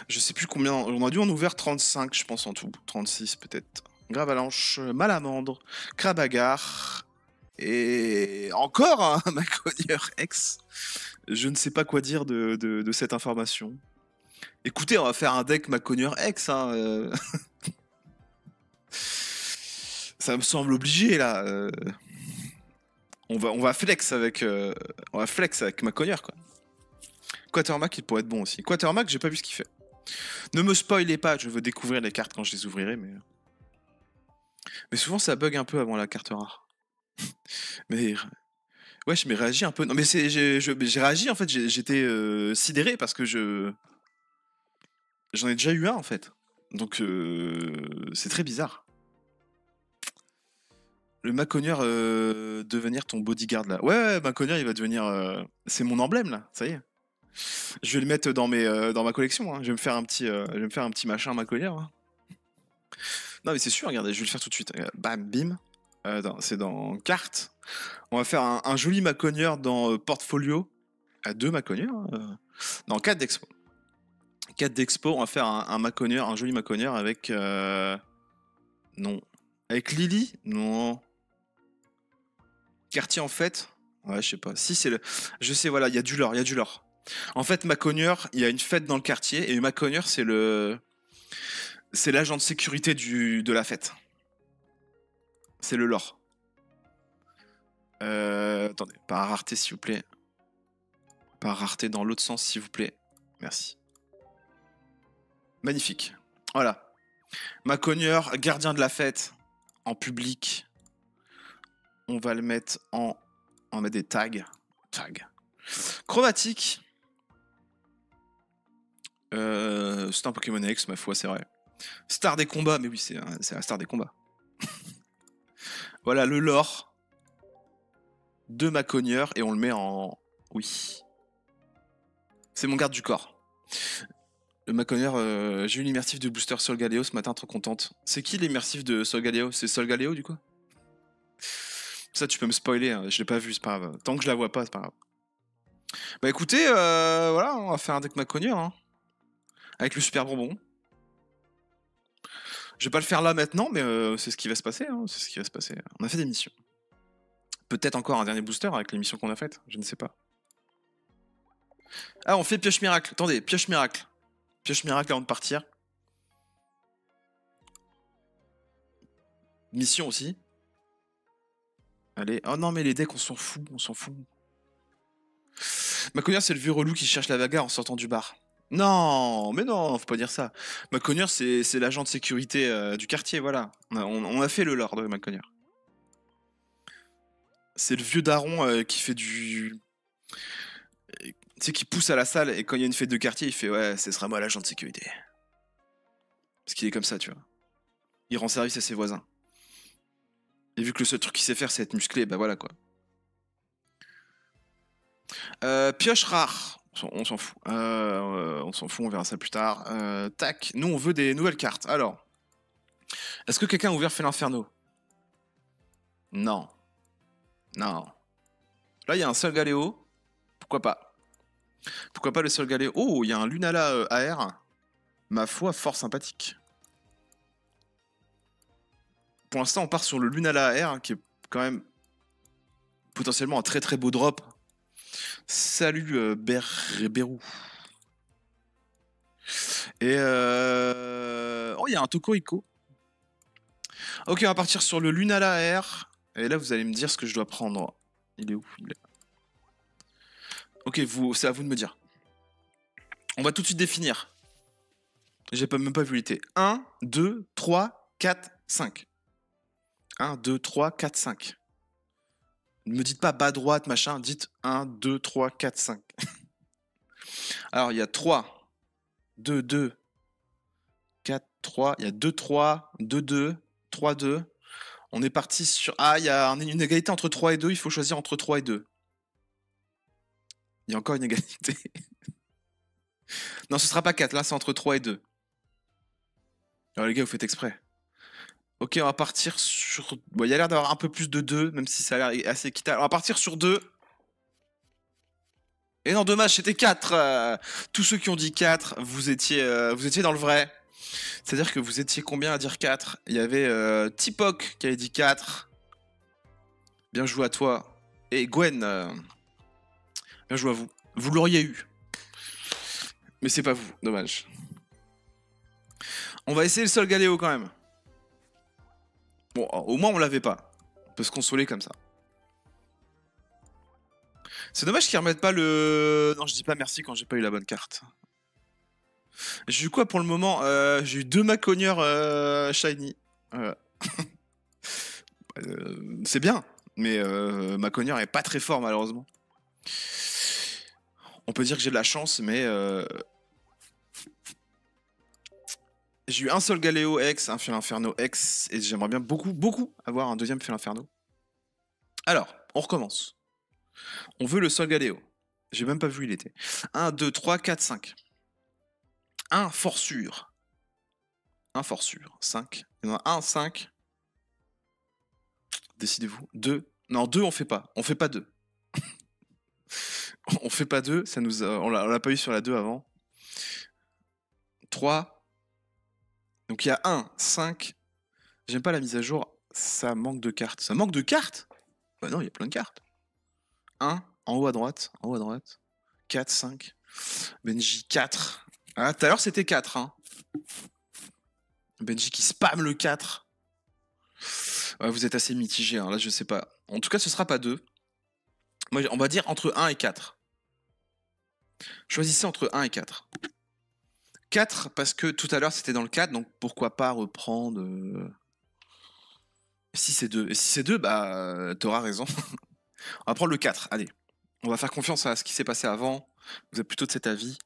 Je sais plus combien. On a dû en ouvrir 35, je pense, en tout. 36 peut-être. Gravalanche, Malamandre, Krabagar. Et encore un Maconieur X. Je ne sais pas quoi dire de cette information. Écoutez, on va faire un deck Maconieur X. Hein, ça me semble obligé là. On va flex avec Maconieur quoi. Quatermack il pourrait être bon aussi. Quatermack j'ai pas vu ce qu'il fait. Ne me spoilez pas, je veux découvrir les cartes quand je les ouvrirai mais souvent ça bug un peu avant la carte rare. Mais ouais, je m'ai réagi un peu. Non mais j'ai réagi en fait, j'étais sidéré parce que j'en ai déjà eu un en fait. Donc c'est très bizarre. Le Maconieur devenir ton bodyguard là. Ouais, Maconieur il va devenir. C'est mon emblème là, ça y est. Je vais le mettre dans ma collection. Hein. Je vais me faire un petit machin Maconieur. Hein. Non mais c'est sûr, regardez, je vais le faire tout de suite. Bam, bim. C'est dans carte. On va faire un joli Maconieur dans portfolio. À 2 Maconieurs. Non, 4 d'expo. 4 d'expo, on va faire un Maconieur, un joli Maconieur avec. Non. Avec Lily. Non. Quartier en fait. Ouais, je sais pas. Si c'est le. Je sais, voilà, il y a du lore, il y a du lore. En fait, Maconieur, il y a une fête dans le quartier et Maconieur, c'est le. C'est l'agent de sécurité de la fête. C'est le lore. Attendez, par rareté s'il vous plaît. Par rareté dans l'autre sens s'il vous plaît. Merci. Magnifique. Voilà. Maconieur, gardien de la fête, en public. On va le mettre en... On met des tags. Tags. Chromatique. C'est un Pokémon X, ma foi, c'est vrai. Star des combats, mais oui, c'est la star des combats. Voilà, le lore de Maconieur, et on le met en... Oui. C'est mon garde du corps. Le Maconieur, j'ai eu l'immersif de booster Solgaleo ce matin, trop contente. C'est qui l'immersif de Solgaleo? C'est Solgaleo, du coup? Ça, tu peux me spoiler, hein. Je l'ai pas vu, c'est pas grave. Tant que je la vois pas, c'est pas grave. Bah écoutez, voilà, on va faire un deck Maconieur, hein. Avec le super bonbon. Je vais pas le faire là maintenant, mais c'est ce qui va se passer, hein. C'est ce qui va se passer. On a fait des missions. Peut-être encore un dernier booster avec les missions qu'on a faites, je ne sais pas. Ah, on fait pioche miracle. Attendez, pioche miracle. Pioche miracle avant de partir. Mission aussi. Allez. Oh non, mais les decks, on s'en fout, on s'en fout. Maconieur, c'est le vieux relou qui cherche la bagarre en sortant du bar. Non, mais non, faut pas dire ça. Maconieur, c'est l'agent de sécurité du quartier, voilà. On a fait le lore de Maconieur. C'est le vieux daron qui fait du... Tu sais, qui pousse à la salle et quand il y a une fête de quartier, il fait ouais, ce sera moi l'agent de sécurité. Parce qu'il est comme ça, tu vois. Il rend service à ses voisins. Et vu que le seul truc qu'il sait faire, c'est être musclé, bah voilà quoi. Pioche rare. On s'en fout. On s'en fout, on verra ça plus tard. Tac. Nous, on veut des nouvelles cartes. Alors. Est-ce que quelqu'un a ouvert Fait l'Inferno? Non. Non. Là, il y a un Solgaleo. Pourquoi pas? Pourquoi pas le Solgaleo? Oh, il y a un Lunala AR. Ma foi, fort sympathique. Pour l'instant, on part sur le Lunala AR, qui est quand même potentiellement un très très beau drop. Salut Berou. Et oh, il y a un Tokoriko. Ok, on va partir sur le Lunala AR. Et là, vous allez me dire ce que je dois prendre. Il est où? Il est... Ok, c'est à vous de me dire. On va tout de suite définir. J'ai même pas vu l'unité. 1, 2, 3, 4, 5. 1, 2, 3, 4, 5. Ne me dites pas bas droite, machin. Dites 1, 2, 3, 4, 5. Alors, il y a 3, 2, 2, 4, 3. Il y a 2, 3, 2, 2, 3, 2. On est parti sur... Ah, il y a une égalité entre 3 et 2. Il faut choisir entre 3 et 2. Il y a encore une égalité. Non, ce sera pas 4. Là, c'est entre 3 et 2. Alors, les gars, vous faites exprès. Ok, on va partir sur... Bon, il y a l'air d'avoir un peu plus de 2, même si ça a l'air assez équitable. On va partir sur 2. Et non, dommage, c'était 4. Tous ceux qui ont dit 4, vous étiez dans le vrai. C'est-à-dire que vous étiez combien à dire 4? Il y avait Tipok qui avait dit 4. Bien joué à toi. Et Gwen, bien joué à vous. Vous l'auriez eu. Mais c'est pas vous, dommage. On va essayer le sol galéo quand même. Bon, au moins on l'avait pas. On peut se consoler comme ça. C'est dommage qu'ils remettent pas le... Non, je dis pas merci quand j'ai pas eu la bonne carte. J'ai eu quoi pour le moment? J'ai eu 2 Maconieur Shiny. C'est bien, mais Maconieur est pas très fort malheureusement. On peut dire que j'ai de la chance, mais... J'ai eu un Sol Galéo X, un Félinferno X, et j'aimerais bien beaucoup avoir un deuxième Félinferno. Alors, on recommence. On veut le Sol Galéo. J'ai même pas vu où il était. 1, 2, 3, 4, 5. 1, fort sûr. 1, fort sûr. 5. Il y en a 1, 5. Décidez-vous. 2. Non, 2, on fait pas. On fait pas 2. On fait pas 2. Ça nous on l'a pas eu sur la 2 avant. 3. Donc il y a 1, 5. J'aime pas la mise à jour. Ça manque de cartes. Ça manque de cartes? Bah non, il y a plein de cartes. 1, en haut à droite. En haut à droite. 4, 5. Benji, 4. Ah, tout à l'heure, c'était 4. Hein. Benji qui spam le 4. Ouais, vous êtes assez mitigé. Hein. Là, je sais pas. En tout cas, ce sera pas 2. Moi, on va dire entre 1 et 4. Choisissez entre 1 et 4. 4 parce que tout à l'heure, c'était dans le 4. Donc, pourquoi pas reprendre... Si c'est 2. Et si c'est 2, bah, t'auras raison. On va prendre le 4. Allez. On va faire confiance à ce qui s'est passé avant. Vous êtes plutôt de cet avis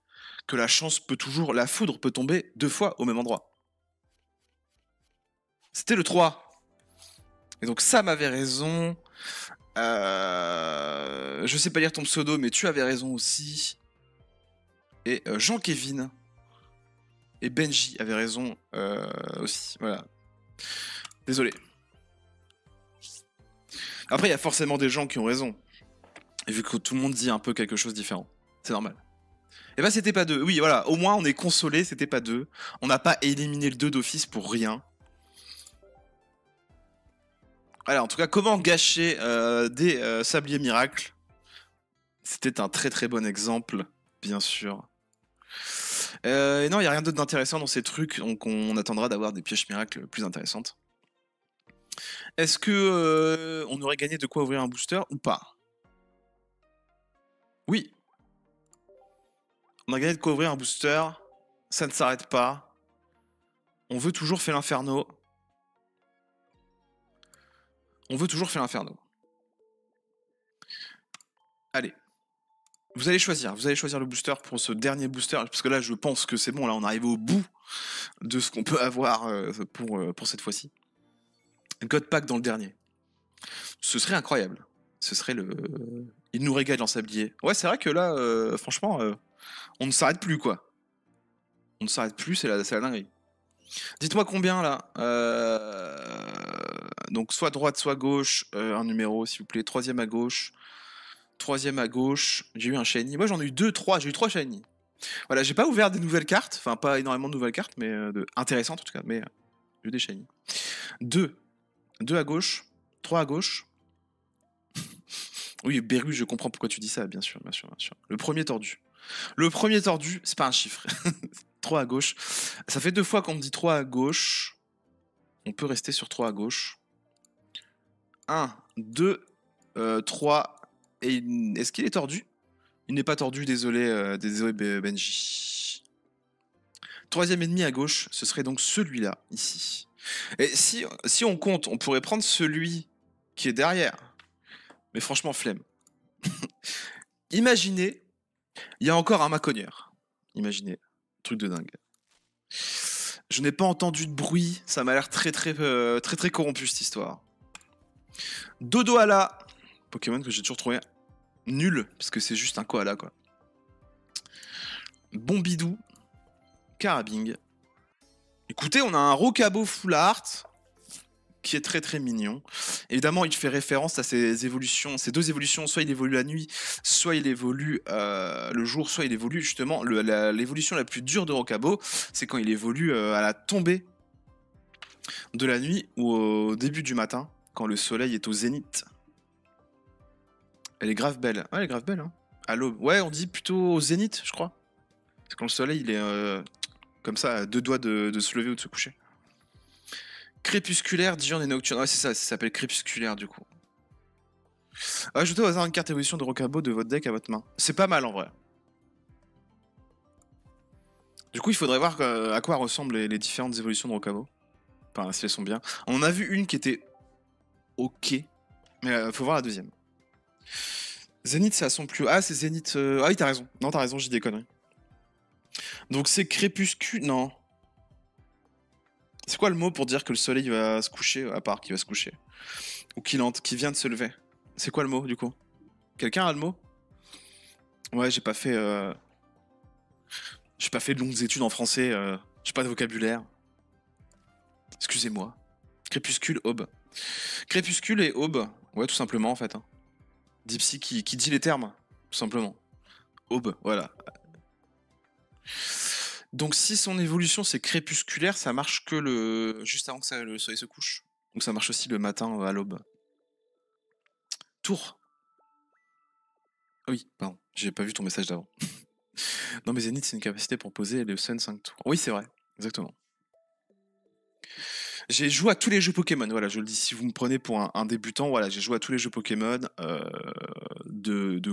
que la chance peut toujours... La foudre peut tomber 2 fois au même endroit. C'était le 3. Et donc Sam avait raison. Je sais pas lire ton pseudo, mais tu avais raison aussi. Et Jean-Kévin et Benji avaient raison aussi. Voilà. Désolé. Après, il y a forcément des gens qui ont raison. Et vu que tout le monde dit un peu quelque chose de différent. C'est normal. Et bah, c'était pas 2. Oui, voilà. Au moins, on est consolé, c'était pas 2. On n'a pas éliminé le 2 d'office pour rien. Voilà, en tout cas, comment gâcher des sabliers miracles? C'était un très bon exemple, bien sûr. Et non, il n'y a rien d'autre d'intéressant dans ces trucs, donc on attendra d'avoir des pièges miracles plus intéressantes. Est-ce que on aurait gagné de quoi ouvrir un booster ou pas? Oui. On a gagné de quoi ouvrir un booster. Ça ne s'arrête pas. On veut toujours faire l'inferno. On veut toujours faire l'inferno. Allez. Vous allez choisir le booster pour ce dernier booster, parce que là je pense que c'est bon, là on arrive au bout de ce qu'on peut avoir pour cette fois-ci. God Pack dans le dernier. Ce serait incroyable. Ce serait le... Il nous régale en sablier. Ouais, c'est vrai que là, franchement, on ne s'arrête plus, quoi. On ne s'arrête plus, c'est la dinguerie. Dites-moi combien, là. Donc, soit droite, soit gauche. Un numéro, s'il vous plaît. Troisième à gauche. Troisième à gauche. J'ai eu un shiny. Moi, j'en ai eu 2, 3. J'ai eu 3 shiny. Voilà, j'ai pas ouvert des nouvelles cartes. Enfin, pas énormément de nouvelles cartes, mais intéressantes, en tout cas. Mais j'ai eu des shiny. 2. 2 à gauche. 3 à gauche. Oui, Beru, je comprends pourquoi tu dis ça, bien sûr. Le premier tordu. Le premier tordu, c'est pas un chiffre. 3 à gauche. Ça fait 2 fois qu'on me dit 3 à gauche. On peut rester sur 3 à gauche. 1, 2, 3. Et est-ce qu'il est tordu? Il n'est pas tordu, désolé, désolé Benji. Troisième ennemi à gauche, ce serait donc celui-là, ici. Et si on compte, on pourrait prendre celui qui est derrière. Mais franchement, flemme. Imaginez, il y a encore un Maconieur. Imaginez, truc de dingue. Je n'ai pas entendu de bruit, ça m'a l'air très corrompu cette histoire. Dodoala, Pokémon que j'ai toujours trouvé nul, parce que c'est juste un koala quoi. Bombidou, Carabing. Écoutez, on a un Rocabo Full Art qui est très très mignon. Évidemment, il fait référence à ses évolutions, ces deux évolutions, soit il évolue la nuit, soit il évolue le jour, soit il évolue justement l'évolution la plus dure de Rocabo, c'est quand il évolue à la tombée de la nuit ou au début du matin, quand le soleil est au zénith. Elle est grave belle. Ouais, elle est grave belle, hein. À l'aube. Ouais, on dit plutôt au zénith, je crois. C'est quand le soleil, il est comme ça, à deux doigts de se lever ou de se coucher. Crépusculaire, diurne et nocturne. Ouais, c'est ça s'appelle crépusculaire, du coup. Ajoutez au hasard une carte évolution de Rocabo de votre deck à votre main. C'est pas mal, en vrai. Du coup, il faudrait voir à quoi ressemblent les différentes évolutions de Rocabo. Enfin, si elles sont bien. On en a vu une qui était ok. Mais faut voir la deuxième. Zénith, c'est à son plus haut. Ah, c'est Zénith. Ah oui, t'as raison. Non, t'as raison, j'ai des conneries. Donc c'est crépuscule. Non. C'est quoi le mot pour dire que le soleil va se coucher, à part qu'il va se coucher? Ou qu'il vient de se lever? C'est quoi le mot, du coup? Quelqu'un a le mot? Ouais, j'ai pas fait. J'ai pas fait de longues études en français. J'ai pas de vocabulaire. Excusez-moi. Crépuscule, aube. Crépuscule et aube. Ouais, tout simplement, en fait. Hein. Dipsy qui dit les termes, tout simplement. Aube, voilà. Donc si son évolution c'est crépusculaire, ça marche que juste avant que le soleil se couche. Donc ça marche aussi le matin à l'aube. Tour. Oui, pardon, j'ai pas vu ton message d'avant. Non mais Zénith c'est une capacité pour poser le Sun 5 tours. Oui c'est vrai, exactement. J'ai joué à tous les jeux Pokémon, voilà, je le dis, si vous me prenez pour un débutant, voilà, j'ai joué à tous les jeux Pokémon de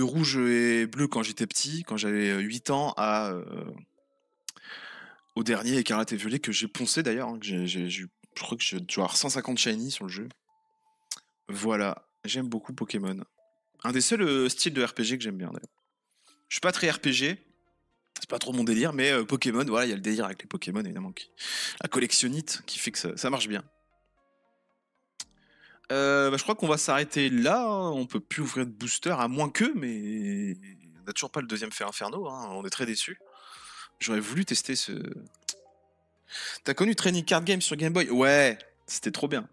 rouge et bleu quand j'étais petit, quand j'avais 8 ans, au dernier Écarlate et Violet que j'ai poncé d'ailleurs, hein, je crois que je dois avoir 150 shiny sur le jeu. Voilà, j'aime beaucoup Pokémon. Un des seuls styles de RPG que j'aime bien d'ailleurs. Je suis pas très RPG, c'est pas trop mon délire, mais Pokémon, voilà, il y a le délire avec les Pokémon évidemment. La collectionnite qui fait que ça marche bien. Je crois qu'on va s'arrêter là, hein. On peut plus ouvrir de booster, à moins que, mais on n'a toujours pas le deuxième Fer Inferno, hein. On est très déçus. J'aurais voulu tester ce. T'as connu Training Card Game sur Game Boy? Ouais, c'était trop bien.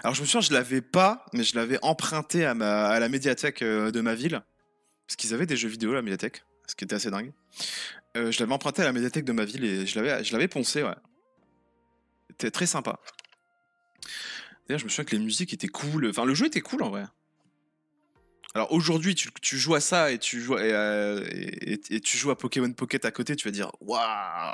Alors je me souviens, je l'avais pas, mais je l'avais emprunté à la médiathèque de ma ville. Parce qu'ils avaient des jeux vidéo, la médiathèque. Ce qui était assez dingue. Je l'avais emprunté à la médiathèque de ma ville et je l'avais poncé, ouais. C'était très sympa. D'ailleurs, je me souviens que les musiques étaient cool. Enfin, le jeu était cool en vrai. Alors aujourd'hui, tu joues à ça et tu joues, et tu joues à Pokémon Pocket à côté, tu vas dire waouh!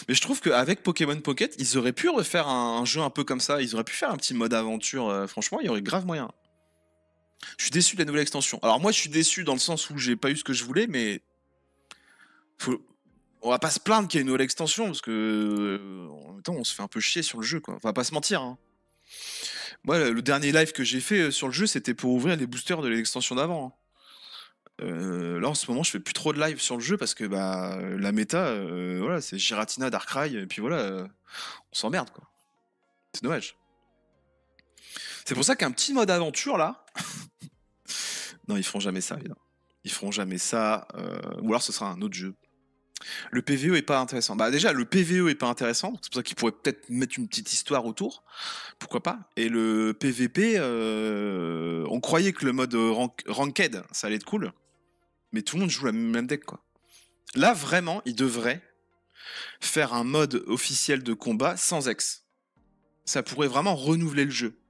Mais je trouve qu'avec Pokémon Pocket, ils auraient pu refaire un jeu un peu comme ça. Ils auraient pu faire un petit mode aventure. Franchement, il y aurait grave moyen. Je suis déçu de la nouvelle extension. Alors moi, je suis déçu dans le sens où j'ai pas eu ce que je voulais, mais on va pas se plaindre qu'il y ait une nouvelle extension parce que en même temps, on se fait un peu chier sur le jeu, quoi. On va pas se mentir. Hein. Moi, le dernier live que j'ai fait sur le jeu, c'était pour ouvrir les boosters de l'extension d'avant. Hein. Là en ce moment je fais plus trop de live sur le jeu parce que bah la méta voilà c'est Giratina, Darkrai et puis voilà on s'emmerde quoi. C'est dommage. C'est pour ça qu'un petit mode aventure là. Non ils feront jamais ça évidemment. Ils feront jamais ça ou alors ce sera un autre jeu. Le PVE est pas intéressant. Bah déjà le PVE est pas intéressant, c'est pour ça qu'ils pourraient peut-être mettre une petite histoire autour. Pourquoi pas. Et le PVP on croyait que le mode ranked ça allait être cool. Mais tout le monde joue la même deck quoi. Là vraiment ils devraient faire un mode officiel de combat sans ex. Ça pourrait vraiment renouveler le jeu.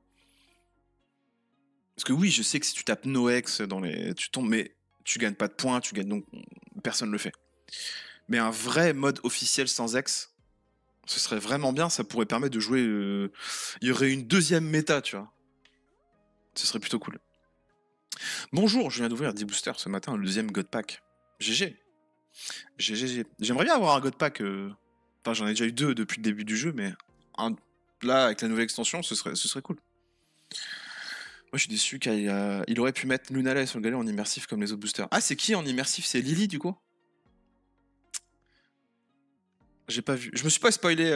Parce que oui, je sais que si tu tapes no ex dans les, tu tombes, mais tu gagnes pas de points, tu gagnes donc personne le fait. Mais un vrai mode officiel sans ex, ce serait vraiment bien. Ça pourrait permettre de jouer. Il y aurait une deuxième méta, tu vois. Ce serait plutôt cool. Bonjour, je viens d'ouvrir 10 boosters ce matin, le deuxième God Pack. GG. GG. J'aimerais bien avoir un God Pack. Enfin, j'en ai déjà eu deux depuis le début du jeu, mais là, avec la nouvelle extension, ce serait cool. Moi, je suis déçu qu'il aurait pu mettre Lunala sur le galet en immersif comme les autres boosters. Ah, c'est qui en immersif? C'est Lily, du coup? J'ai pas vu. Je me suis pas spoilé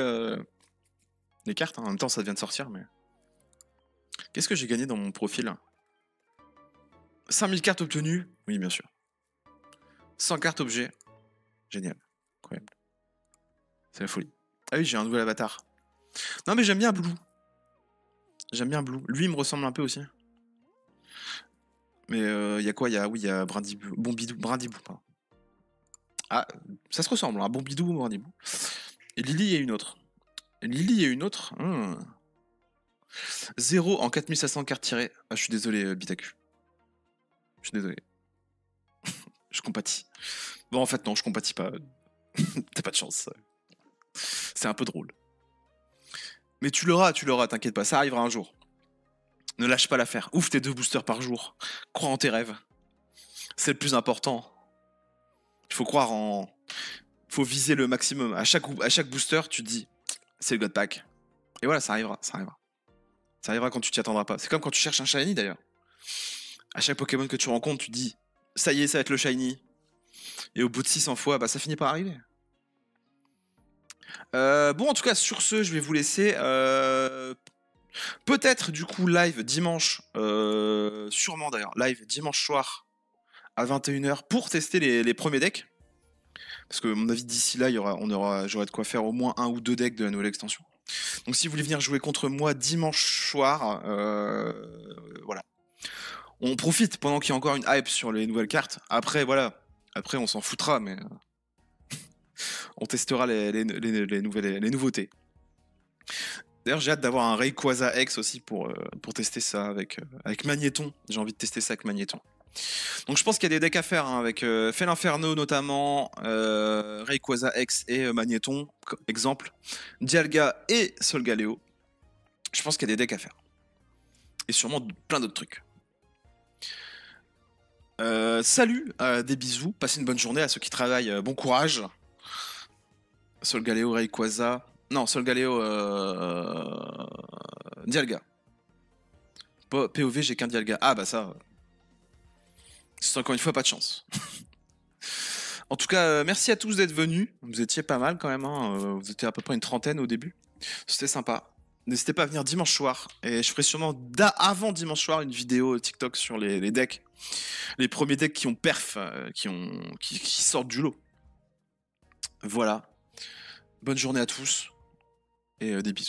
les cartes. Hein. En même temps, ça vient de sortir, mais... Qu'est-ce que j'ai gagné dans mon profil? 5000 cartes obtenues? Oui, bien sûr. 100 cartes objets? Génial. Incroyable. C'est la folie. Ah oui, j'ai un nouvel avatar. Non, mais j'aime bien Blue. J'aime bien Blue. Lui, il me ressemble un peu aussi. Mais il y a quoi? Oui, il y a Brindibou. Bombidou. Brindibou, pardon. Ah, ça se ressemble, hein, Bombidou ou Brindibou. Et Lily est une autre. Lily est une autre. 0 en 4500 cartes tirées. Ah, je suis désolé, Bitacu. Je suis désolé. Je compatis. Bon, en fait, non, je compatis pas. T'as pas de chance. C'est un peu drôle. Mais tu l'auras, t'inquiète pas, ça arrivera un jour. Ne lâche pas l'affaire. Ouvre tes 2 boosters par jour. Crois en tes rêves. C'est le plus important. Il faut croire en. Faut viser le maximum. À chaque booster, tu te dis, c'est le God Pack. Et voilà, ça arrivera, ça arrivera. Ça arrivera quand tu t'y attendras pas. C'est comme quand tu cherches un shiny d'ailleurs. À chaque Pokémon que tu rencontres, tu te dis, ça y est, ça va être le shiny. Et au bout de 600 fois, bah ça finit par arriver. Bon, en tout cas, sur ce, je vais vous laisser. Peut-être du coup live dimanche, sûrement d'ailleurs, live dimanche soir à 21h pour tester les premiers decks. Parce que à mon avis d'ici là, j'aurai de quoi faire au moins 1 ou 2 decks de la nouvelle extension. Donc si vous voulez venir jouer contre moi dimanche soir, voilà. On profite pendant qu'il y a encore une hype sur les nouvelles cartes. Après voilà, après on s'en foutra, mais on testera les nouveautés. D'ailleurs, j'ai hâte d'avoir un Rayquaza X aussi pour tester ça avec Magnéton. J'ai envie de tester ça avec Magnéton. Donc je pense qu'il y a des decks à faire hein, avec Felinferno notamment, Rayquaza X et Magnéton, exemple, Dialga et Solgaleo. Je pense qu'il y a des decks à faire. Et sûrement plein d'autres trucs. Salut, des bisous, passez une bonne journée à ceux qui travaillent, bon courage. Solgaleo, Rayquaza. Non, Solgaleo, Dialga. POV, j'ai qu'un Dialga. Ah bah ça. C'est encore une fois pas de chance. En tout cas, merci à tous d'être venus. Vous étiez pas mal quand même. Hein. Vous étiez à peu près une trentaine au début. C'était sympa. N'hésitez pas à venir dimanche soir. Et je ferai sûrement avant dimanche soir une vidéo TikTok sur les decks. Les premiers decks qui ont perf, qui sortent du lot. Voilà. Bonne journée à tous. Et des bisous.